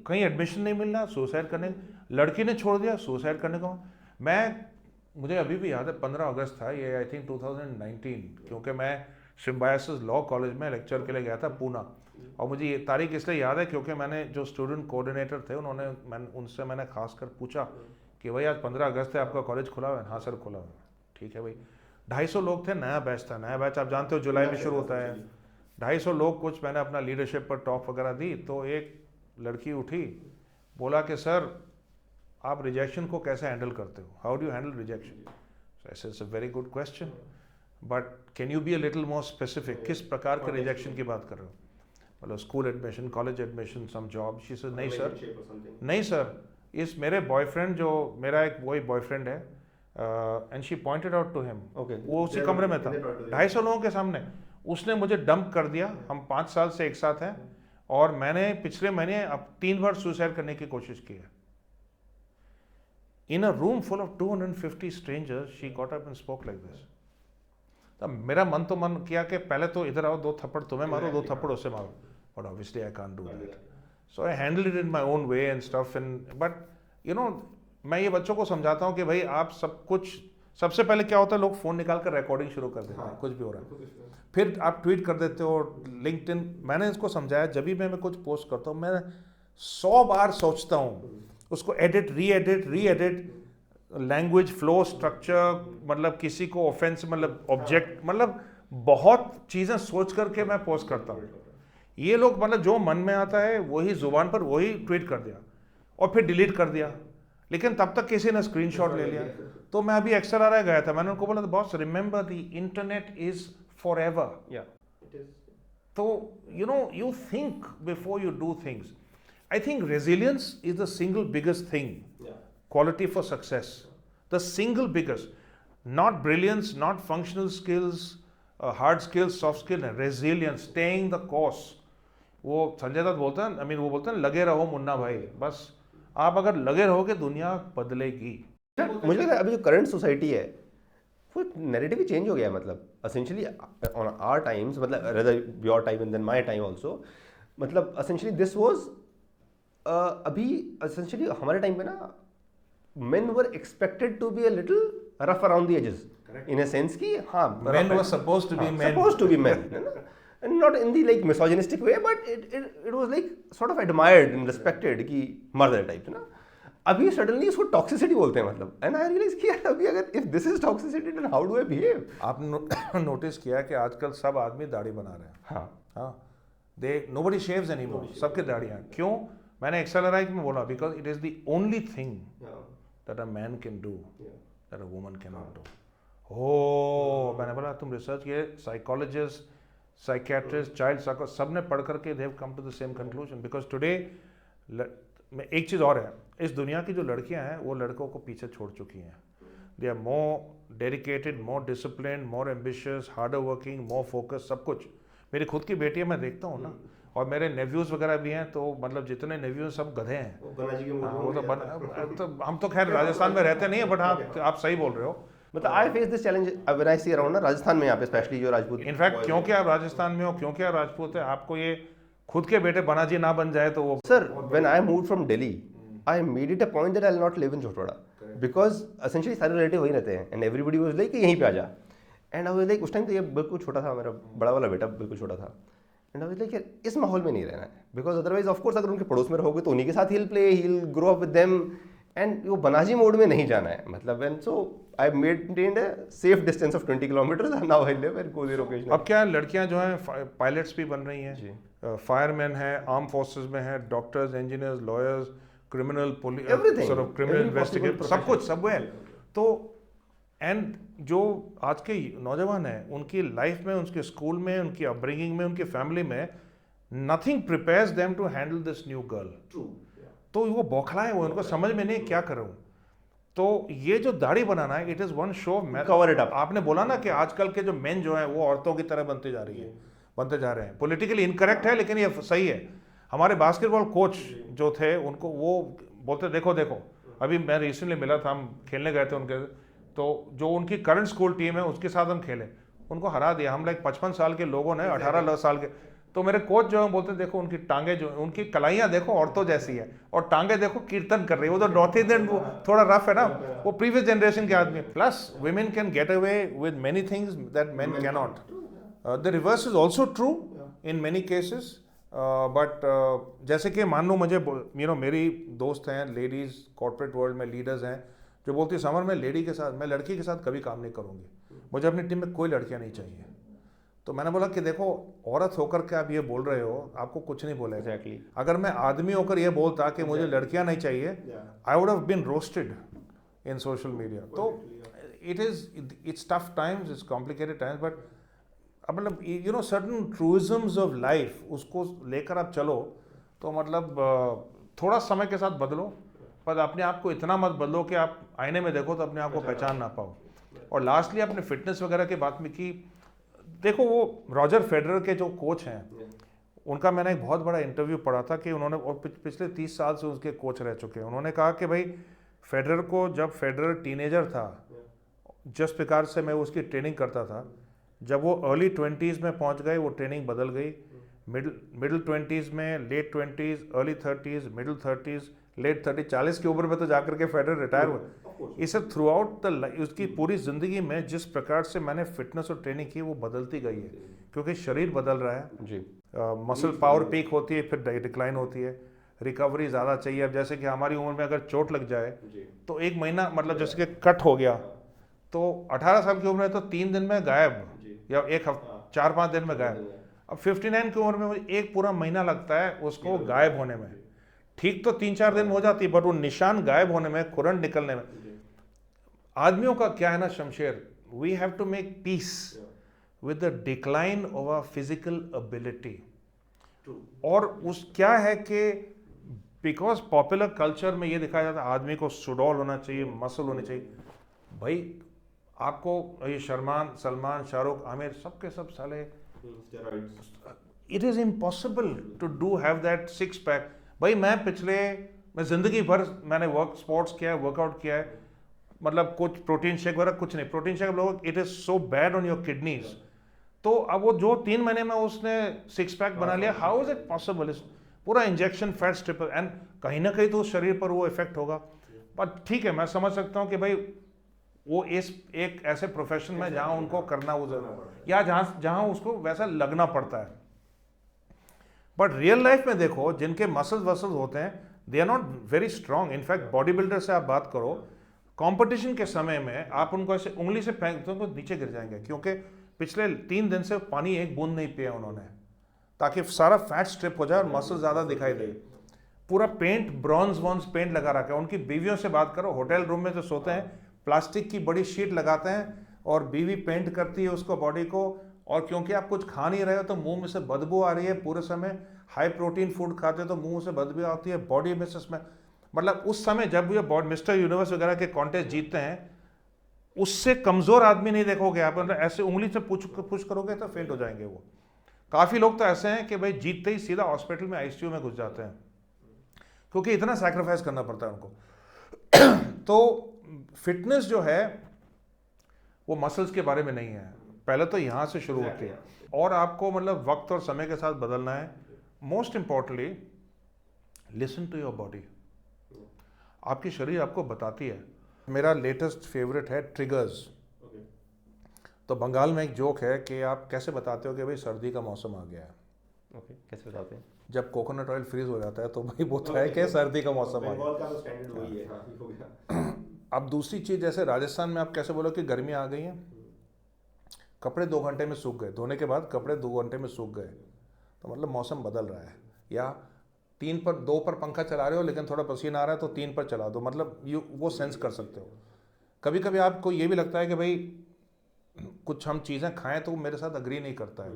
[SPEAKER 2] कहीं एडमिशन नहीं मिल रहा, सुसाइड करने. लड़की ने छोड़ दिया, सुसाइड करने को. मुझे अभी भी याद है 15 अगस्त था ये, आई थिंक 2019, क्योंकि मैं सिम्बायोसिस लॉ कॉलेज में लेक्चर के लिए गया था पूना. और मुझे ये तारीख इसलिए याद है क्योंकि मैंने जो स्टूडेंट कोऑर्डिनेटर थे उनसे मैंने खास कर पूछा कि भाई आज 15 अगस्त है, आपका कॉलेज खुला हुआ है? हाँ सर खुला हुआ है. ठीक है भाई. 250 लोग थे, नया बैच था. नया बैच आप जानते हो जुलाई में शुरू होता है. 250 लोग, कुछ मैंने अपना लीडरशिप पर टॉक वगैरह दी. तो एक लड़की उठी, बोला कि सर आप रिजेक्शन को कैसे हैंडल करते हो? How do you handle rejection? So it's a very good question, but can you be a little more specific? किस प्रकार के रिजेक्शन की बात कर रहे हो? मतलब school admission, college admission, some job? She said नहीं सर, नहीं सर, इस मेरे बॉयफ्रेंड, जो मेरा एक वही बॉयफ्रेंड है, and she pointed out to him. वो उसी कमरे में था 250 लोगों के सामने. उसने मुझे डंप कर दिया. हम 5 साल से एक साथ हैं और मैंने पिछले महीने अब 3 बार सुसाइड करने की कोशिश की है. In a room full of 250 strangers she got up and spoke like this. तब मेरा मन किया कि पहले तो इधर आओ, 2 थप्पड़ तुम्हें मारो, 2 थप्पड़ उससे मारो. But obviously I can't do that. So I handle it in my own way and stuff. And but मैं ये बच्चों को समझाता हूँ कि भाई आप सब कुछ, सबसे पहले क्या होता है, लोग फ़ोन निकाल कर रिकॉर्डिंग शुरू कर देते हैं. कुछ भी हो रहा है, फिर आप ट्वीट कर देते हो, लिंक्डइन. मैंने इसको समझाया, जब भी मैं कुछ पोस्ट करता हूँ मैं 100 बार सोचता हूँ उसको एडिट, री एडिट, लैंग्वेज फ्लो, स्ट्रक्चर, मतलब किसी को ऑफेंस, मतलब ऑब्जेक्ट, मतलब बहुत चीज़ें सोच करके मैं पोस्ट करता हूँ. ये लोग मतलब जो मन में आता है वही जुबान पर वही ट्वीट कर दिया और फिर डिलीट कर दिया. लेकिन तब तक किसी ने स्क्रीनशॉट ले लिया. तो मैं अभी XLRI गया था, मैंने उनको बोला boss remember the internet is for ever. तो you think before you do things. I think resilience is the single biggest thing, quality for success. The single biggest. not brilliance, not functional skills, hard skills, soft skills, resilience, staying the course. वो संजय दत्त बोलते हैं, I mean वो बोलते हैं लगे रहो मुन्ना भाई, बस आप अगर लगे रहोगे दुनिया बदलेगी।
[SPEAKER 1] मुझे लगता है अभी जो करंट सोसाइटी है वो नैरेटिव ही चेंज हो गया है, मतलब असेंशियली ऑन आवर टाइम्स, मतलब rather your time and then my time also, मतलब असेंशियली दिस वाज अभी असेंशियली हमारे टाइम पे ना men were expected to be a little rough around the edges. Correct. In a sense कि हाँ
[SPEAKER 2] Men were supposed to be men.
[SPEAKER 1] Supposed to be men, है ना? And not in the like misogynistic way, but it was like sort of admired and respected कि मर्द टाइप ना। अभी सडनली इसको टॉक्सिसिटी बोलते हैं, मतलब एंड आई रियलाइज कि यार अभी अगर if this is toxicity then how do I behave.
[SPEAKER 2] आपने नोटिस किया कि आजकल सब आदमी दाढ़ी बना रहे हैं।
[SPEAKER 1] हाँ
[SPEAKER 2] हाँ, दे नोबडी शेव्स एनीमोर, सबके दाढ़ियाँ। क्यों? मैंने एक्सेलराइज में बोला because it is the only thing that a man can do that a woman cannot do. Oh, मैंने बोला तुम रिसर्च किए, साइकोलॉजिस्ट, साइकियाट्रिस्ट, चाइल्ड साइको सब ने पढ़ करके they have come to the same conclusion because today एक चीज़ और है, इस दुनिया की जो लड़कियां हैं वो लड़कों को पीछे छोड़ चुकी हैं। They are more dedicated, more discipline, more ambitious, harder working, more focus, सब कुछ। मेरी खुद की बेटी है, मैं देखता हूँ ना, और मेरे नेव्यूज़ वगैरह भी हैं, तो मतलब जितने नेव्यूज़ सब गधे हैं। वो तो हम तो खैर राजस्थान में रहते नहीं है, बट हाँ आप सही बोल रहे हो।
[SPEAKER 1] मतलब I face this challenge when I see around ना राजस्थान में, यहाँ पे स्पेशली जो राजपूत।
[SPEAKER 2] इनफैक्ट क्योंकि आप राजस्थान में हो, क्योंकि आप राजपूत है, आपको ये खुद के बेटे बनाजी ना बन जाए तो वो।
[SPEAKER 1] Sir when I moved from Delhi I made it a point that I will not live in Chhotwada because essentially सारे रिलेटिव वहीं रहते हैं एंड एवरीबडी वाज लाइक यहीं पे आ जा। एंड आई वाज लाइक उस टाइम तो ये बिल्कुल छोटा था, मेरा बड़ा वाला बेटा बिल्कुल छोटा था। एंड आई वाज लाइक यार इस माहौल में नहीं रहना है बिकॉज अदरवाइज ऑफ कोर्स अगर उनके पड़ोस में रहोगे तो उन्हीं के साथ ही play, he will grow up with them and वो बनाजी मोड में नहीं जाना है, मतलब। And so I maintained a safe distance of 20 kilometres and now I live and go there occasionally.
[SPEAKER 2] अब क्या लड़कियां जो हैं पायलट्स भी बन रही हैं, फायरमैन हैं, आर्म फोर्सेस में हैं, doctors, engineers, lawyers, criminal police, sort of criminal investigator, सब कुछ सब है। तो एंड जो आज के नौजवान हैं उनकी लाइफ में, उनके स्कूल में, उनकी अपब्रिंगिंग में, उनकी फैमिली में nothing prepares them to handle this new girl. तो वो बौखलाए, वो उनको समझ में नहीं क्या करूं। तो ये जो दाढ़ी बनाना है, it is one show
[SPEAKER 1] cover it up.
[SPEAKER 2] आपने बोला ना कि आजकल के जो मेन जो हैं वो औरतों की तरह बनते जा रहे हैं। पॉलिटिकली इनकरेक्ट है लेकिन ये सही है। हमारे बास्केटबॉल कोच जो थे उनको वो बोलते देखो अभी मैं रिसेंटली मिला था, हम खेलने गए थे उनके, तो जो उनकी करंट स्कूल टीम है उसके साथ हम खेले, उनको हरा दिया हम। लाइक 55 साल के लोगों ने 18 साल के। तो मेरे कोच जो है बोलते देखो उनकी टांगे जो, उनकी कलाइयाँ देखो औरतों जैसी है, और टांगे देखो कीर्तन कर रही है। वो तो नॉर्थ इंडियन थोड़ा रफ है ना, वो प्रीवियस जनरेशन के आदमी। Plus women can get away with many things that main can not. The reverse is also true in many cases, but जैसे कि मान लो मुझे मेरी दोस्त हैं लेडीज़, कॉर्पोरेट वर्ल्ड में लीडर्स हैं, जो बोलती है समर मैं लड़की के साथ कभी काम नहीं करूँगी, मुझे अपनी टीम में कोई लड़कियाँ नहीं चाहिए। तो मैंने बोला कि देखो औरत होकर के आप ये बोल रहे हो, आपको कुछ नहीं बोला।
[SPEAKER 1] Exactly.
[SPEAKER 2] अगर मैं आदमी होकर ये बोलता कि मुझे लड़कियां नहीं चाहिए, I would have been roasted in social media. तो it's tough times, it's complicated times, but अब मतलब सर्टन ट्रूइज्म्स ऑफ लाइफ, उसको लेकर आप चलो तो मतलब थोड़ा समय के साथ बदलो, पर अपने आप को इतना मत बदलो कि आप आईने में देखो तो अपने आप को पहचान ना पाओ। और लास्टली आपने फिटनेस वगैरह की बात में की, देखो वो रॉजर फेडरर के जो कोच हैं उनका मैंने एक बहुत बड़ा इंटरव्यू पढ़ा था कि उन्होंने, और पिछले 30 साल से उसके कोच रह चुके हैं, उन्होंने कहा कि भाई फेडरर को, जब फेडरर टीनेजर था, जिस प्रकार से मैं उसकी ट्रेनिंग करता था, जब वो अर्ली 20s में पहुंच गए वो ट्रेनिंग बदल गई। मिडिल 20s में, late 20s, early 30s, middle 30s, late 30, 40 की उम्र में तो जाकर के फेडरर रिटायर हुए। इसे थ्रू आउट द उसकी पूरी ज़िंदगी में जिस प्रकार से मैंने फिटनेस और ट्रेनिंग की वो बदलती गई है, क्योंकि शरीर बदल रहा है
[SPEAKER 1] जी।
[SPEAKER 2] मसल पावर पीक होती है, फिर डिक्लाइन होती है, रिकवरी ज़्यादा चाहिए। अब जैसे कि हमारी उम्र में अगर चोट लग जाए तो 1 महीना, मतलब जैसे कि कट हो गया तो 18 साल की उम्र में तो 3 दिन में गायब, या 1 हफ्ता 4-5 दिन में गायब। अब 59 की उम्र में मुझे 1 पूरा महीना लगता है उसको गायब होने में। ठीक तो 3-4 दिन में हो जाती है, बट वो निशान गायब होने में, खुरन निकलने में। आदमियों का क्या है ना Shamsher, we have to make peace with the decline of our physical ability. और उस क्या है कि बिकॉज पॉपुलर कल्चर में ये दिखाया जाता है आदमी को सुडौल होना चाहिए, मसल होनी चाहिए। भाई आपको ये सलमान, शाहरुख, आमिर, सबके सब साले, it is impossible to do have that six pack. भाई मैं ज़िंदगी भर मैंने स्पोर्ट्स किया है, वर्कआउट किया है, मतलब कुछ प्रोटीन शेक वगैरह कुछ नहीं, प्रोटीन शेक लोग it is so bad on your kidneys. तो अब वो जो 3 महीने में उसने सिक्स पैक बना लिया, हाउ इज इट पॉसिबल? पूरा इंजेक्शन, फैट स्ट्रिपर, एंड कहीं ना कहीं तो शरीर पर वो इफेक्ट होगा। बट ठीक है, मैं समझ सकता हूँ कि भाई वो इस एक ऐसे प्रोफेशन में जहाँ उनको करना वो या जहाँ उसको वैसा लगना पड़ता है। बट रियल लाइफ में देखो, जिनके मसल्स होते हैं, they are not very strong. In fact body builder से आप बात करो, कंपटीशन के समय में आप उनको ऐसे उंगली से फेंक दो तो नीचे गिर जाएंगे, क्योंकि पिछले 3 दिन से पानी एक बूंद नहीं पिया उन्होंने, ताकि सारा फैट स्ट्रिप हो जाए और मसल ज़्यादा दिखाई दे। पूरा पेंट ब्रॉन्ज पेंट लगा रखा है। उनकी बीवियों से बात करो, होटल रूम में जो सोते हैं प्लास्टिक की बड़ी शीट लगाते हैं और बीवी पेंट करती है उसको, बॉडी को। और क्योंकि आप कुछ खा नहीं रहे हो तो मुंह में से बदबू आ रही है पूरे समय, हाई प्रोटीन फूड खाते हो तो मुंह से बदबू आती है, बॉडी में से मतलब उस समय जब ये मिस्टर यूनिवर्स वगैरह के कॉन्टेस्ट जीतते हैं, उससे कमज़ोर आदमी नहीं देखोगे आप, मतलब ऐसे उंगली से पुश करोगे तो फेंट हो जाएंगे वो। काफ़ी लोग तो ऐसे हैं कि भाई जीतते ही सीधा हॉस्पिटल में आईसीयू में घुस जाते हैं, क्योंकि इतना सैक्रिफाइस करना पड़ता है उनको। तो फिटनेस जो है वो मसल्स के बारे में नहीं है, पहले तो यहाँ से शुरू होती है, और आपको मतलब वक्त और समय के साथ बदलना है। Most importantly, listen to your body. आपकी शरीर आपको बताती है। मेरा लेटेस्ट फेवरेट है ट्रिगर्स। तो बंगाल में एक जोक है कि आप कैसे बताते हो कि भाई सर्दी का मौसम आ गया है।
[SPEAKER 1] कैसे बताते हैं?
[SPEAKER 2] जब कोकोनट ऑयल फ्रीज हो जाता है तो भाई वो है कि सर्दी का मौसम आ गया। अब दूसरी चीज़, जैसे राजस्थान में आप कैसे बोलो कि गर्मी आ गई है, कपड़े 2 घंटे में सूख गए, धोने के बाद कपड़े 2 घंटे में सूख गए, तो मतलब मौसम बदल रहा है। या 2 पर पंखा चला रहे हो लेकिन थोड़ा पसीना आ रहा है तो 3 पर चला दो, मतलब वो सेंस कर सकते हो। कभी कभी आपको ये भी लगता है कि भाई कुछ हम चीज़ें खाएं तो मेरे साथ अग्री नहीं करता है,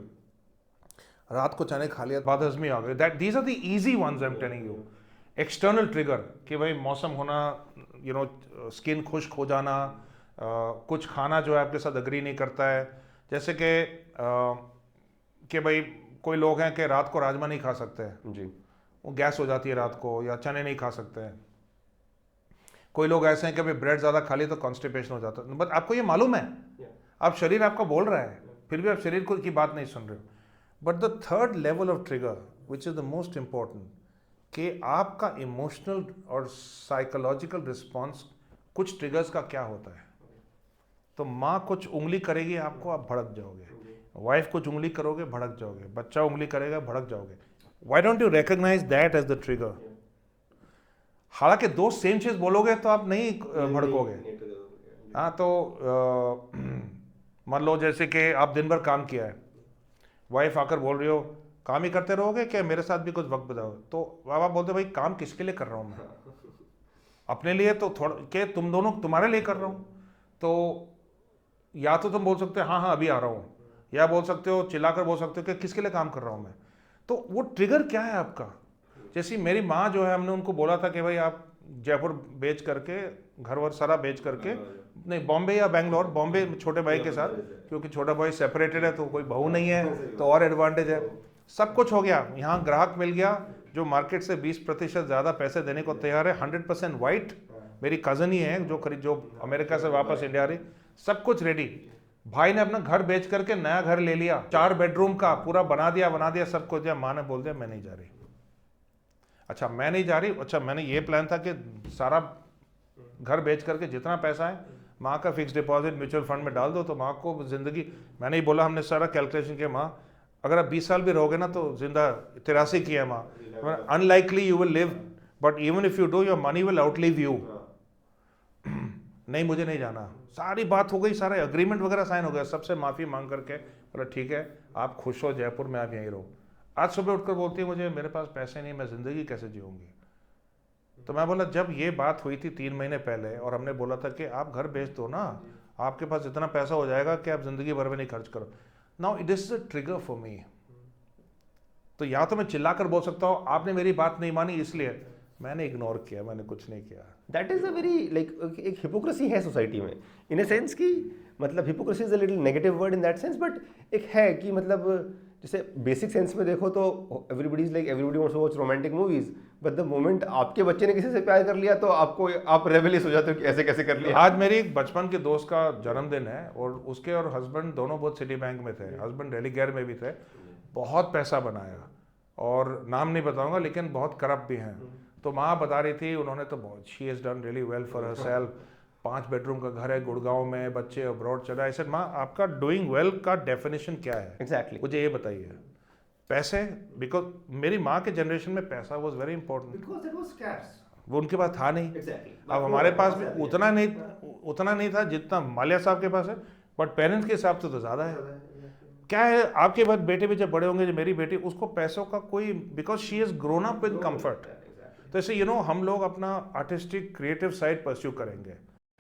[SPEAKER 2] रात को चने खा लिया, बदहजमी आ गई। That these are the easy ones I am telling you. External trigger कि भाई मौसम होना, स्किन खुश्क हो जाना, कुछ खाना जो है आपके साथ अग्री नहीं करता है, जैसे कि भाई कोई लोग हैं कि रात को राजमा नहीं खा सकते हैं जी, वो गैस हो जाती है रात को, या चने नहीं खा सकते हैं। कोई लोग ऐसे हैं कि भाई ब्रेड ज़्यादा खा ली तो कॉन्स्टिपेशन हो जाता है। बट आपको ये मालूम है, आप शरीर आपका बोल रहा है, फिर भी आप शरीर को की बात नहीं सुन रहे हो। But the third level of trigger which is the most important, कि आपका इमोशनल और साइकोलॉजिकल रिस्पॉन्स कुछ ट्रिगर्स का क्या होता है। तो माँ कुछ उंगली करेगी आपको, आप भड़क जाओगे, वाइफ कुछ उंगली करोगे भड़क जाओगे, बच्चा उंगली करेगा भड़क जाओगे। Why don't you recognize that as the trigger? हालांकि 2 सेम चीज बोलोगे तो आप नहीं भड़कोगे। हाँ, तो मान लो जैसे कि आप दिन भर काम किया है, वाइफ आकर बोल रही हो काम ही करते रहोगे क्या, मेरे साथ भी कुछ वक्त बताओ, तो आप बोलते भाई काम किसके लिए कर रहा हूँ मैं, अपने लिए तो थोड़ा के तुम दोनों तुम्हारे लिए कर रहा हूँ। तो या तो तुम बोल सकते हो हाँ हाँ अभी आ रहा हूँ, या बोल सकते हो चिल्लाकर बोल सकते हो कि किसके लिए काम कर रहा हूँ मैं। तो वो ट्रिगर क्या है आपका? जैसे मेरी माँ जो है, हमने उनको बोला था कि भाई आप जयपुर बेच करके, घर वर सारा बेच करके, नहीं बॉम्बे या बेंगलोर, बॉम्बे छोटे भाई के साथ, क्योंकि छोटा भाई सेपरेटेड है तो कोई बहू नहीं है तो और एडवांटेज है। सब कुछ हो गया, यहाँ ग्राहक मिल गया जो मार्केट से 20% ज़्यादा पैसे देने को तैयार है, 100% वाइट, मेरी कज़न ही है जो अमेरिका से वापस इंडिया आ रही, सब कुछ रेडी। भाई ने अपना घर बेच करके नया घर ले लिया, 4 बेडरूम का पूरा बना दिया सब कुछ दिया। माँ ने बोल दिया मैं नहीं जा रही। अच्छा मैं नहीं जा रही, अच्छा मैंने ये प्लान था कि सारा घर बेच करके जितना पैसा है माँ का फिक्स डिपॉजिट म्यूचुअल फंड में डाल दो, तो माँ को जिंदगी, मैंने ही बोला, हमने सारा कैलकुलेशन किया, माँ अगर आप 20 साल भी रहोगे ना तो जिंदा 83 किया माँ, unlikely you will live but even if you do your money will outlive you. नहीं मुझे नहीं जाना। सारी बात हो गई, सारा एग्रीमेंट वगैरह साइन हो गया, सबसे माफ़ी मांग करके बोला ठीक है आप खुश हो जयपुर में, आप यहीं रहो। आज सुबह उठकर बोलती है मुझे मेरे पास पैसे नहीं, मैं ज़िंदगी कैसे जीऊँगी। तो मैं बोला जब ये बात हुई थी 3 महीने पहले और हमने बोला था कि आप घर बेच दो ना, आपके पास इतना पैसा हो जाएगा कि आप ज़िंदगी भर में नहीं खर्च करो। Now it is a trigger for me. तो या तो मैं चिल्लाकर बोल सकता हूँ आपने मेरी बात नहीं मानी इसलिए मैंने इग्नोर किया, मैंने कुछ नहीं किया।
[SPEAKER 1] That is a very like एक हिपोक्रेसी है सोसाइटी में, इन ए सेंस कि मतलब hypocrisy is a little negative word in that sense, but एक है कि मतलब जैसे बेसिक सेंस में देखो तो everybody is like everybody wants to watch romantic movies, but the moment आपके बच्चे ने किसी से प्यार कर लिया तो आप रेबेलियस हो जाते हो कि ऐसे कैसे कर लिया।
[SPEAKER 2] आज मेरी एक बचपन के दोस्त का जन्मदिन है और उसके और हस्बैंड दोनों बहुत सिटी बैंक में थे, हस्बैंड डेली केयर में भी थे, बहुत पैसा बनाया और नाम नहीं बताऊंगा लेकिन बहुत करप्ट भी हैं। तो माँ बता रही थी उन्होंने तो बहुत she has done really well for herself, 5 bedroom का घर है गुड़गांव में, बच्चे अब्रॉड चला। ऐसे माँ आपका डूइंग वेल का डेफिनेशन क्या है?
[SPEAKER 1] एग्जैक्टली
[SPEAKER 2] मुझे ये बताइए। पैसे, बिकॉज मेरी माँ के जनरेशन में पैसा was very important,
[SPEAKER 1] because it was scarce.
[SPEAKER 2] वो उनके पास था नहीं।
[SPEAKER 1] एग्जैक्टली।
[SPEAKER 2] अब हमारे पास भी उतना नहीं था जितना माल्या साहब के पास है, बट पेरेंट्स के हिसाब से तो ज़्यादा है। क्या है आपके बाद बेटे भी जब बड़े होंगे, जो मेरी बेटी, उसको पैसों का कोई, because she is grown up with comfort. तो ऐसे हम लोग अपना आर्टिस्टिक क्रिएटिव साइड परस्यू करेंगे।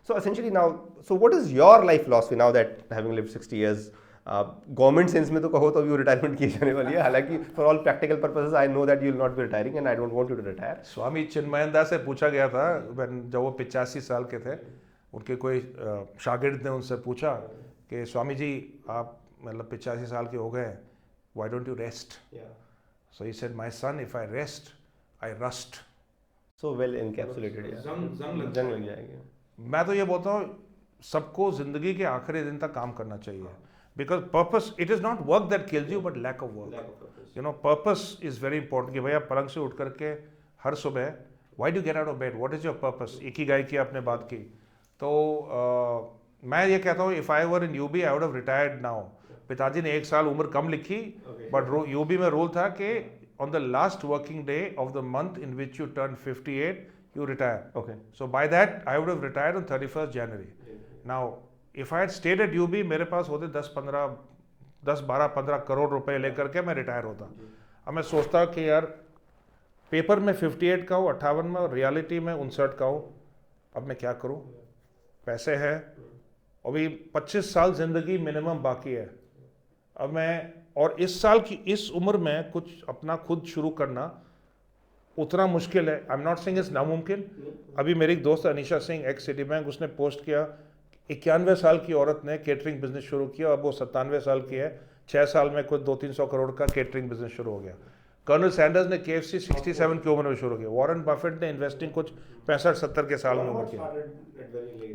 [SPEAKER 1] So essentially now, so what is your life philosophy now that having lived 60 years? Government sense में तो कहो तो अभी रिटायरमेंट की जाने वाली है, हालांकि for all practical purposes I know that you will not be retiring and I don't want you to retire.
[SPEAKER 2] Swami Chinmayananda से पूछा गया था जब वो 85 साल के थे, उनके कोई शागिर्द ने उनसे पूछा कि स्वामी जी आप मतलब 85 साल के हो गए, why don't you rest? So he said my son if I rest I rust.
[SPEAKER 1] So well encapsulated, जंग लग जाएगी।
[SPEAKER 2] मैं तो ये बोलता हूँ सबको जिंदगी के आखिरी दिन तक काम करना चाहिए, because purpose, it is not work that kills you but lack of work. Purpose is very important कि भैया पलंग से उठ करके हर सुबह why do get out of bed, what is your purpose? एक ही गाय की आपने बात की। तो मैं ये कहता हूँ if I were in UB I would have retired now. पिताजी ने 1 साल उम्र कम लिखी, बट यूबी में रूल था कि on the last working day of the month in which you turn 58 you retire.
[SPEAKER 1] Okay.
[SPEAKER 2] So by that I would have retired on 31st January. Now if I had stayed at UB, मेरे पास होते 10-12-15 करोड़ रुपए लेकर के मैं रिटायर होता। अब मैं सोचता कि यार पेपर में 58 का हूँ, 58 में, और रियलिटी में 59 का हूँ। अब मैं क्या करूँ? पैसे है, अभी 25 साल जिंदगी मिनिमम बाकी है। अब मैं, और इस साल की इस उम्र में कुछ अपना खुद शुरू करना उतना मुश्किल है। I am not saying it's नामुमकिन। अभी मेरी एक दोस्त Anisha Singh, x city bank, उसने पोस्ट किया 91 साल की औरत ने केटरिंग बिजनेस शुरू किया, अब वो 97 साल की है, 6 साल में कुछ 200-300 करोड़ का केटरिंग बिजनेस शुरू हो गया। कर्नल सैंडर्स ने KFC 67 की उम्र में शुरू किया। वॉरेन बफेट ने इन्वेस्टिंग कुछ 65-70 के साल में उम्र किया।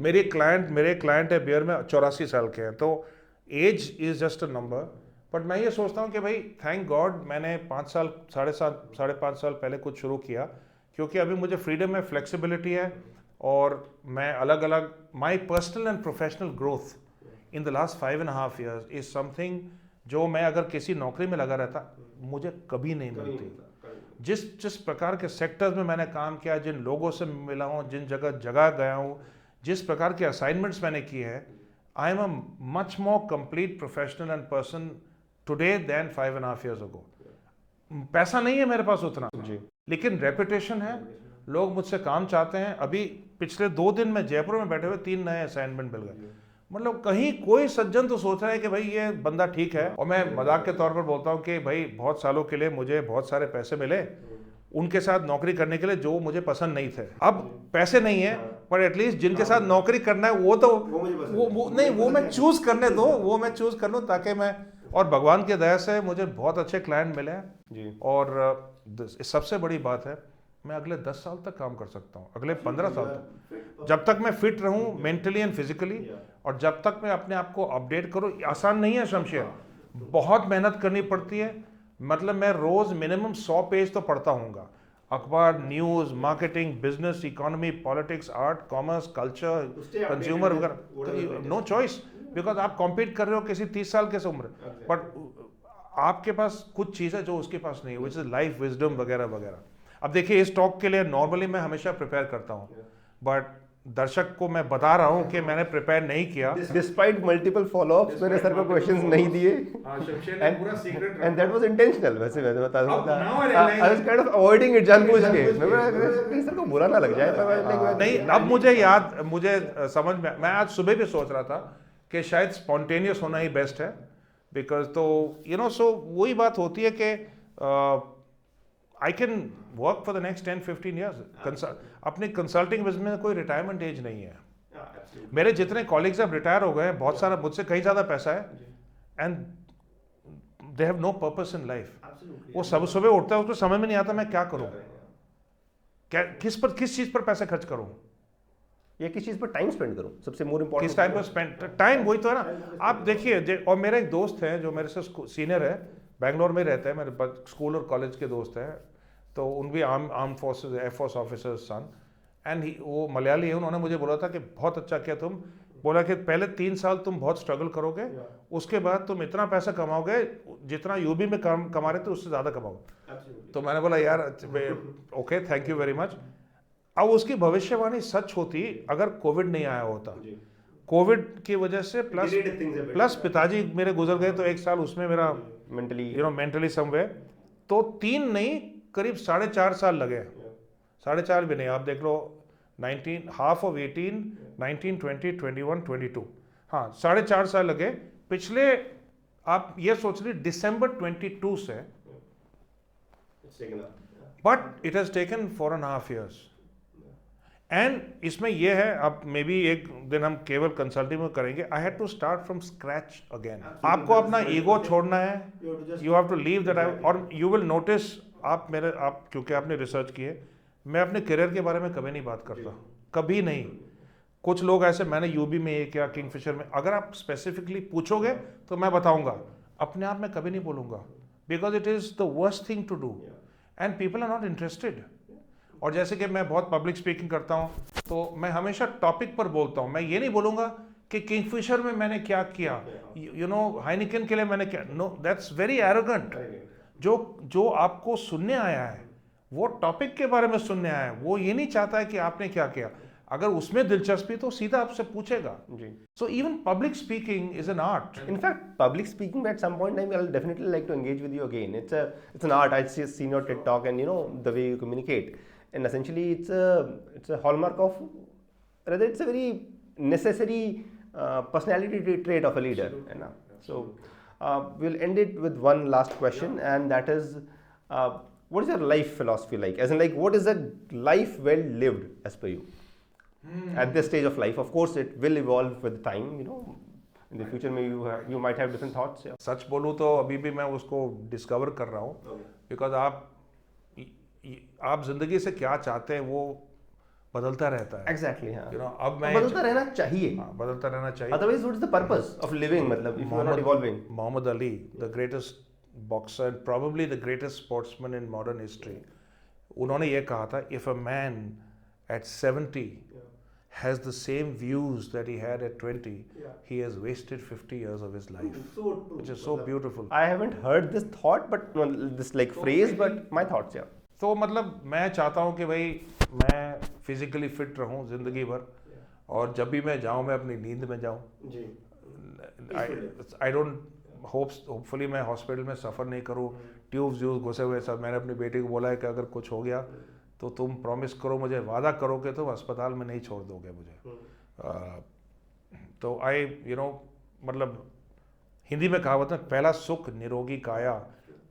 [SPEAKER 2] मेरे क्लाइंट है बियर में 84 साल के हैं। तो age is just a number. But मैं ये सोचता हूँ कि भाई थैंक गॉड मैंने 5 साल, 5.5 साल पहले कुछ शुरू किया, क्योंकि अभी मुझे फ्रीडम है, फ्लेक्सिबिलिटी है, और मैं अलग अलग, my personal and professional growth in the last 5.5 years is something जो मैं अगर किसी नौकरी में लगा रहता मुझे कभी नहीं मिलती। जिस प्रकार के सेक्टर्स में मैंने काम किया, जिन लोगों से मिला हूँ, जिन जगह गया हूँ, जिस प्रकार के असाइनमेंट्स मैंने किए हैं, I am a much more complete professional and person today than 5.5 years ago। पैसा नहीं है मेरे पास उतना जी, लेकिन रेपुटेशन है, लोग मुझसे काम चाहते हैं। अभी पिछले 2 दिन में जयपुर में बैठे हुए 3 नए असाइनमेंट मिल गए। मतलब कहीं कोई सज्जन तो सोच रहा है कि भाई ये बंदा ठीक है। और मैं मजाक के तौर पर बोलता हूँ कि भाई बहुत सालों के लिए मुझे बहुत सारे पैसे मिले उनके साथ नौकरी करने के लिए जो मुझे पसंद नहीं थे। अब पैसे नहीं है, पर एटलीस्ट जिनके साथ नौकरी करना है वो तो वो मैं चूज करने दो, वो मैं चूज कर लूँ, ताकि मैं, और भगवान की दया से मुझे बहुत अच्छे क्लाइंट मिले हैं जी। और सबसे बड़ी बात है मैं अगले 10 साल तक काम कर सकता हूँ, अगले 15 साल तक, जब तक मैं फिट रहूँ मेंटली एंड फिजिकली, और जब तक मैं अपने आप को अपडेट करूँ। आसान नहीं है शमशेर, बहुत मेहनत करनी पड़ती है। मतलब मैं रोज मिनिमम 100 पेज तो पढ़ता हूँगा, अखबार, news, marketing, business, economy, politics, art, commerce, culture, consumer वगैरह। नो चॉइस, बिकॉज आप कॉम्पीट कर रहे हो किसी 30 साल के उम्र, बट आपके पास कुछ चीज़ है जो उसके पास नहीं है, विच इज लाइफ विजडम वगैरह वगैरह। अब देखिए इस टॉक के लिए नॉर्मली मैं हमेशा प्रिपेयर करता हूँ, बट दर्शक को मैं बता रहा हूँ कि मैंने प्रिपेयर नहीं किया।
[SPEAKER 1] डिस्पाइट मल्टीपल फॉलोअप्स मैंने सर को क्वेश्चंस नहीं दिए, एंड दैट वाज इंटेंशनल। वैसे मैं बता दूं, I was kind of avoiding it जानबूझ के, मैं सर को बुरा ना लग जाए तो
[SPEAKER 2] नहीं। अब मुझे समझ में, मैं आज सुबह भी सोच रहा था कि शायद स्पॉन्टेनियस होना ही बेस्ट है, बिकॉज तो सो वही बात होती है कि I can work for the next 10-15 years। अपनी कंसल्टिंग बिजनेस में कोई रिटायरमेंट एज नहीं है। मेरे जितने कॉलीग्स अब रिटायर हो गए हैं, बहुत सारा मुझसे कहीं ज़्यादा पैसा है, and they have no purpose in life. वो सब सुबह उठता है, उसको समझ में नहीं आता मैं क्या करूँ, किस चीज़ पर पैसे खर्च करूँ,
[SPEAKER 1] या किस चीज़ पर टाइम स्पेंड करूँ, सबसे मोर इम्पोर्टेंट
[SPEAKER 2] किस टाइम पर स्पेंड टाइम, वही तो है ना। आप देखिए, और मेरा एक दोस्त है जो मेरे से सीनियर है, बैंगलोर में रहता है, मेरे स्कूल और कॉलेज के दोस्त हैं, तो उन भी arm forces air force officer son, and वो मलयाली है। उन्होंने मुझे बोला था कि बहुत अच्छा किया तुम, बोला कि पहले 3 साल तुम बहुत स्ट्रगल करोगे, उसके बाद तुम इतना पैसा कमाओगे जितना यूबी में कमा रहे थे उससे ज़्यादा कमाओगे। तो मैंने बोला यार okay, thank you very much. अब उसकी भविष्यवाणी सच होती अगर कोविड नहीं आया होता। कोविड की वजह से प्लस पिताजी मेरे गुजर गए, तो 1 साल उसमें मेरा मेंटली समवेयर, तो 3 नहीं करीब 4.5 साल लगे। 4.5 भी नहीं, आप देख लो 19 हाफ ऑफ 18 19 20 21 22, हाँ 4.5 साल लगे पिछले। आप ये सोच ली दिसंबर 22 से, but it has taken 4.5 years। And इसमें यह है, अब मे बी एक दिन हम केवल कंसल्टिंग में करेंगे, I had to start from scratch again. आपको अपना ईगो छोड़ना है, you have to leave that, और यू विल नोटिस, आप क्योंकि आपने रिसर्च की है, मैं अपने करियर के बारे में कभी नहीं बात करता, कभी नहीं। कुछ लोग ऐसे, मैंने यूबी में ये किया, किंगफिशर में, अगर आप स्पेसिफिकली पूछोगे तो मैं बताऊंगा, अपने आप में कभी नहीं बोलूंगा, because it is the worst thing to do and people are not interested. और जैसे कि मैं बहुत पब्लिक स्पीकिंग करता हूँ, तो मैं हमेशा टॉपिक पर बोलता हूँ। मैं ये नहीं बोलूंगा कि किंगफिशर में मैंने क्या किया, यू नो हाइनिकन के लिए मैंने क्या, नो, दैट्स वेरी एरोगेंट। जो आपको सुनने आया है, वो टॉपिक के बारे में सुनने आया है, वो ये नहीं चाहता है कि आपने क्या किया। अगर उसमें दिलचस्पी तो सीधा आपसे पूछेगा। So even public speaking is an art.
[SPEAKER 1] In fact, public speaking at some point in time, I'll definitely like to engage with you again. It's an art. I've seen your TED talk and the way you communicate. And essentially, it's a hallmark of, rather, it's a very necessary personality trait of a leader. So we'll end it with one last question, and that is, what is your life philosophy like? As in, like, what is a life well lived as per you? At this stage of life, of course, it will evolve with time. In the future, maybe you might have different thoughts. Yeah.
[SPEAKER 2] सच बोलूँ तो अभी भी मैं उसको डिस्कवर कर रहा हूँ, बिकॉज आप जिंदगी से क्या चाहते हैं वो बदलता रहता है।
[SPEAKER 1] Exactly. हाँ.
[SPEAKER 2] अब मैं
[SPEAKER 1] बदलता रहना चाहिए.
[SPEAKER 2] हाँ, बदलता रहना चाहिए।
[SPEAKER 1] Otherwise, what is the purpose of living? मतलब, if you are not evolving.
[SPEAKER 2] Muhammad Ali, the greatest boxer and probably the greatest sportsman in modern history, उन्होंने ये कहा था, if a man at 70 has the same views that he had at 20, he has wasted 50 years of his life. Which is so beautiful.
[SPEAKER 1] I haven't heard this thought, but this like phrase, but my thoughts, yeah.
[SPEAKER 2] तो मतलब मैं चाहता हूँ कि भाई मैं फिजिकली फिट रहूँ जिंदगी भर, और जब भी मैं जाऊँ मैं अपनी नींद में जाऊँ। आई डोंट होपफुली मैं हॉस्पिटल में सफ़र नहीं करूँ, ट्यूब्स घुसे हुए सब। मैंने अपनी बेटी को बोला है कि अगर कुछ हो गया तो तुम प्रॉमिस करो, मुझे वादा करो कि तुम अस्पताल में नहीं छोड़ दोगे मुझे। तो मतलब हिंदी में कहावत है, पहला सुख निरोगी काया,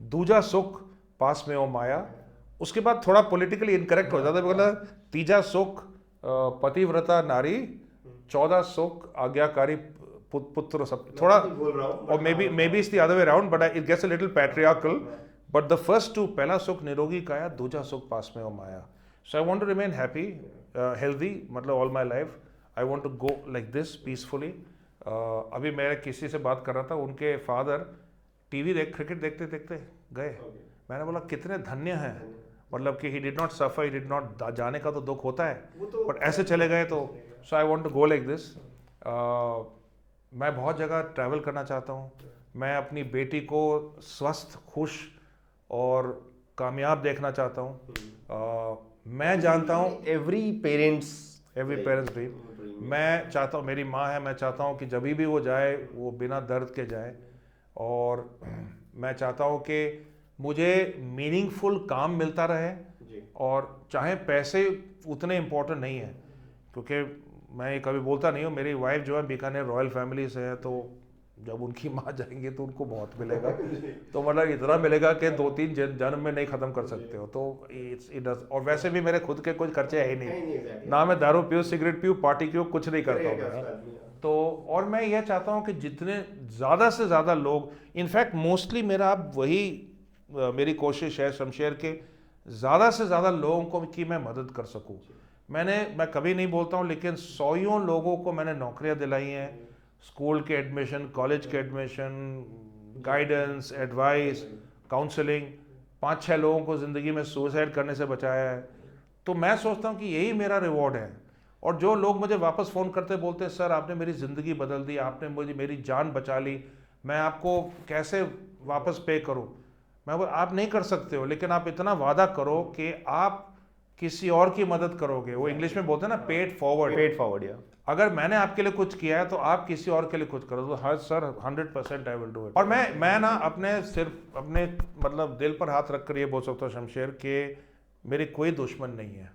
[SPEAKER 2] दूजा सुख पास में ओ माया। उसके बाद थोड़ा पॉलिटिकली इनकरेक्ट हो जाता है, मतलब तीजा सुख पतिव्रता नारी, 14 सुख आज्ञाकारी पुत्र, सब थोड़ा, और maybe it's the other way around, but it gets a little patriarchal. But the first two, पहला सुख निरोगी काया, दूजा सुख पास में ओ माया. So I want to remain happy, healthy, मतलब all my life. I want to go like this peacefully. अभी मैं किसी से बात कर रहा था, उनके फादर क्रिकेट देखते देखते गए। मैंने बोला कितने धन्य हैं, मतलब कि he did not suffer, he did not, जाने का तो दुख होता है, but ऐसे चले गए। तो so I want to go like this. मैं बहुत जगह ट्रैवल करना चाहता हूँ। मैं अपनी बेटी को स्वस्थ, खुश और कामयाब देखना चाहता हूँ। मैं जानता हूँ एवरी पेरेंट्स ड्रीम। मैं चाहता हूँ, मेरी माँ है, मैं चाहता हूँ कि जब भी वो जाए वो बिना दर्द के जाए, और मैं चाहता हूँ कि मुझे मीनिंगफुल काम मिलता रहे, और चाहे पैसे उतने इम्पोर्टेंट नहीं है, क्योंकि मैं कभी बोलता नहीं हूँ, मेरी वाइफ जो है बीकानेर रॉयल फैमिली से है, तो जब उनकी माँ जाएंगे तो उनको बहुत मिलेगा। तो मतलब इतना मिलेगा कि 2-3 जन्म में नहीं ख़त्म कर सकते हो। तो इट डज। और वैसे भी मेरे खुद के कुछ खर्चे है ही नहीं, ना मैं दारू पीऊँ, सिगरेट पीऊँ, पार्टी पीऊँ, कुछ नहीं करता हूँ मैं। तो और मैं यह चाहता हूँ कि जितने ज़्यादा से ज़्यादा लोग, इनफैक्ट मोस्टली मेरा अब वही मेरी कोशिश है शमशेर के, ज़्यादा से ज़्यादा लोगों को की मैं मदद कर सकूँ। मैं कभी नहीं बोलता हूँ, लेकिन 100 लोगों को मैंने नौकरियाँ दिलाई हैं, स्कूल के एडमिशन, कॉलेज के एडमिशन, गाइडेंस, एडवाइस, काउंसलिंग, 5-6 लोगों को ज़िंदगी में सुसाइड करने से बचाया है। तो मैं सोचता हूँ कि यही मेरा रिवॉर्ड है। और जो लोग मुझे वापस फ़ोन करते बोलते हैं सर आपने मेरी ज़िंदगी बदल दी, आपने मुझे मेरी जान बचा ली, मैं आपको कैसे वापस पे करूँ। मैं बोल आप नहीं कर सकते हो, लेकिन आप इतना वादा करो कि आप किसी और की मदद करोगे। वो इंग्लिश में बोलते हैं ना, पेड फॉरवर्ड।
[SPEAKER 1] या
[SPEAKER 2] अगर मैंने आपके लिए कुछ किया है तो आप किसी और के लिए कुछ करो। तो हाँ sir, 100% I will do it. और मैं ना अपने सिर्फ अपने मतलब दिल पर हाथ रख कर ये बोल सकता हूँ शमशेर के मेरे कोई दुश्मन नहीं है।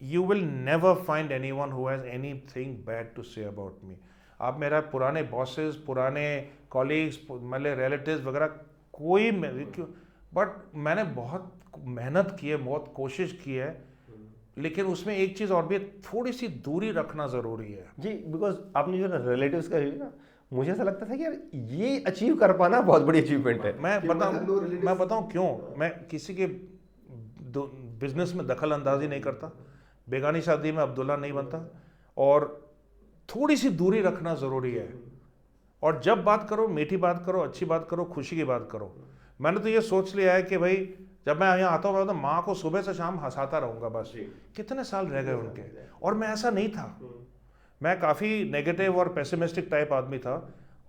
[SPEAKER 2] You will never find anyone who has anything bad to say about me. आप मेरा पुराने बॉसेस, पुराने कॉलीग्स, मेरे रिलेटिव्स वगैरह कोई, बट मैंने बहुत मेहनत की है, बहुत कोशिश की है, लेकिन उसमें एक चीज़ और भी है, थोड़ी सी दूरी रखना ज़रूरी है
[SPEAKER 1] जी। बिकॉज आपने जो रिलेटिव्स का ना, मुझे ऐसा लगता था कि यार ये अचीव कर पाना बहुत बड़ी अचीवमेंट है।
[SPEAKER 2] मैं बताऊं क्यों। मैं किसी के बिजनेस में दखल अंदाजी नहीं करता, बेगानी शादी में अब्दुल्ला नहीं बनता, और थोड़ी सी दूरी रखना ज़रूरी है। और जब बात करो, मीठी बात करो, अच्छी बात करो, खुशी की बात करो। मैंने तो ये सोच लिया है कि भाई जब मैं यहाँ आता हूँ मैं तो माँ को सुबह से शाम हंसाता रहूँगा बस। कितने साल रह गए उनके, और मैं ऐसा नहीं था। मैं काफ़ी नेगेटिव और पेसिमिस्टिक टाइप आदमी था,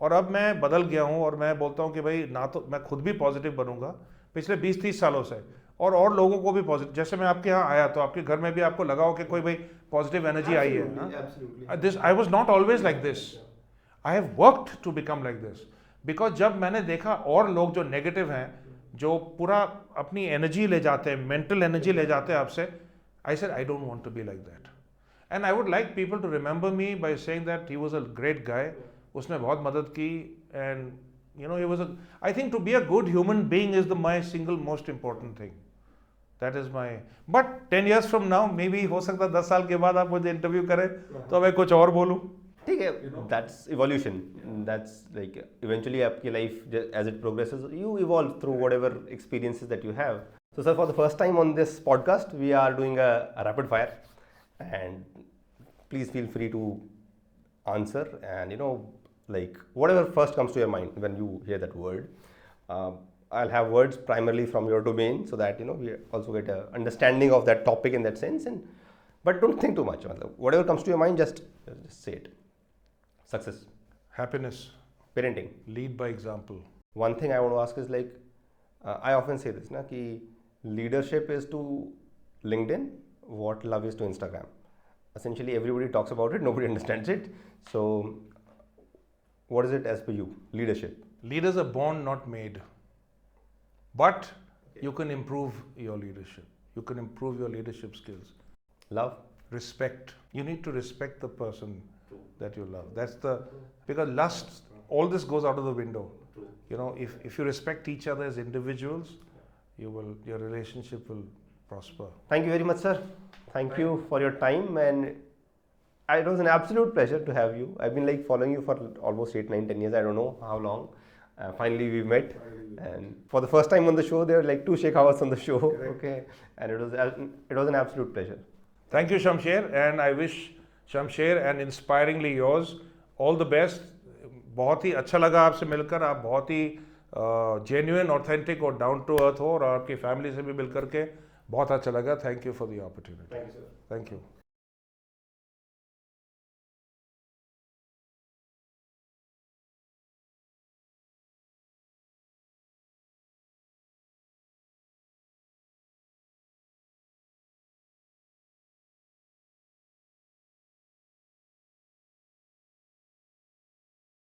[SPEAKER 2] और अब मैं बदल गया हूँ। और मैं बोलता हूँ कि भाई ना तो मैं खुद भी पॉजिटिव बनूंगा पिछले 20-30 सालों से, और लोगों को भी पॉजिटिव। जैसे मैं आपके यहाँ आया तो आपके घर में भी आपको लगा हो कि कोई भाई पॉजिटिव एनर्जी आई है। This I was not always like this, I have worked to become like this. Because जब मैंने देखा और लोग जो नेगेटिव हैं, जो पूरा अपनी एनर्जी ले जाते हैं, मेंटल एनर्जी ले जाते हैं आपसे, I said I don't want to be like that. And I would like people to remember me by saying that he was a great guy. उसने बहुत मदद की, and you know he was I think to be a good human being is the my single most important thing. That is my, but 10 years from now maybe, हो सकता है 10 साल के बाद आप मुझे इंटरव्यू करें तो मैं कुछ और बोलूँ।
[SPEAKER 1] ठीक है, that's evolution, that's like eventually आपकी life as it progresses you evolve through whatever experiences that you have. So sir, for the first time on this podcast we are doing a rapid fire, and please feel free to answer, and like whatever first comes to your mind when you hear that word. I'll have words primarily from your domain so that we also get a understanding of that topic in that sense, but don't think too much. Whatever comes to your mind, just say it. Success,
[SPEAKER 2] Happiness,
[SPEAKER 1] parenting.
[SPEAKER 2] lead by example.
[SPEAKER 1] One thing I want to ask is like, I often say this, ki leadership is to LinkedIn what love is to Instagram. Essentially, everybody talks about it, nobody understands it. So, what is it as per you? Leadership.
[SPEAKER 2] Leaders are born, not made. But you can improve your leadership. You can improve your leadership skills.
[SPEAKER 1] Love.
[SPEAKER 2] Respect. You need to respect the person that you love. Because lust, all this goes out of the window. If you respect each other as individuals, your relationship will prosper.
[SPEAKER 1] Thank you very much, sir. Thank you for your time, and it was an absolute pleasure to have you. I've been like following you for almost 8, 9, 10 years. I don't know how long. Finally we met, and for the first time on the show there were like 2 Shekhawas on the show. Okay, and it was an absolute pleasure.
[SPEAKER 2] Thank you, Shamsher, and I wish Shamsher and inspiringly yours all the best. बहुत ही अच्छा लगा आपसे मिलकर। आप बहुत ही जेन्युइन, ऑथेंटिक और डाउन टू अर्थ हो, और आपकी फैमिली से भी मिलकर के बहुत अच्छा लगा। Thank you for the opportunity.
[SPEAKER 1] Thank you, sir.
[SPEAKER 2] Thank you.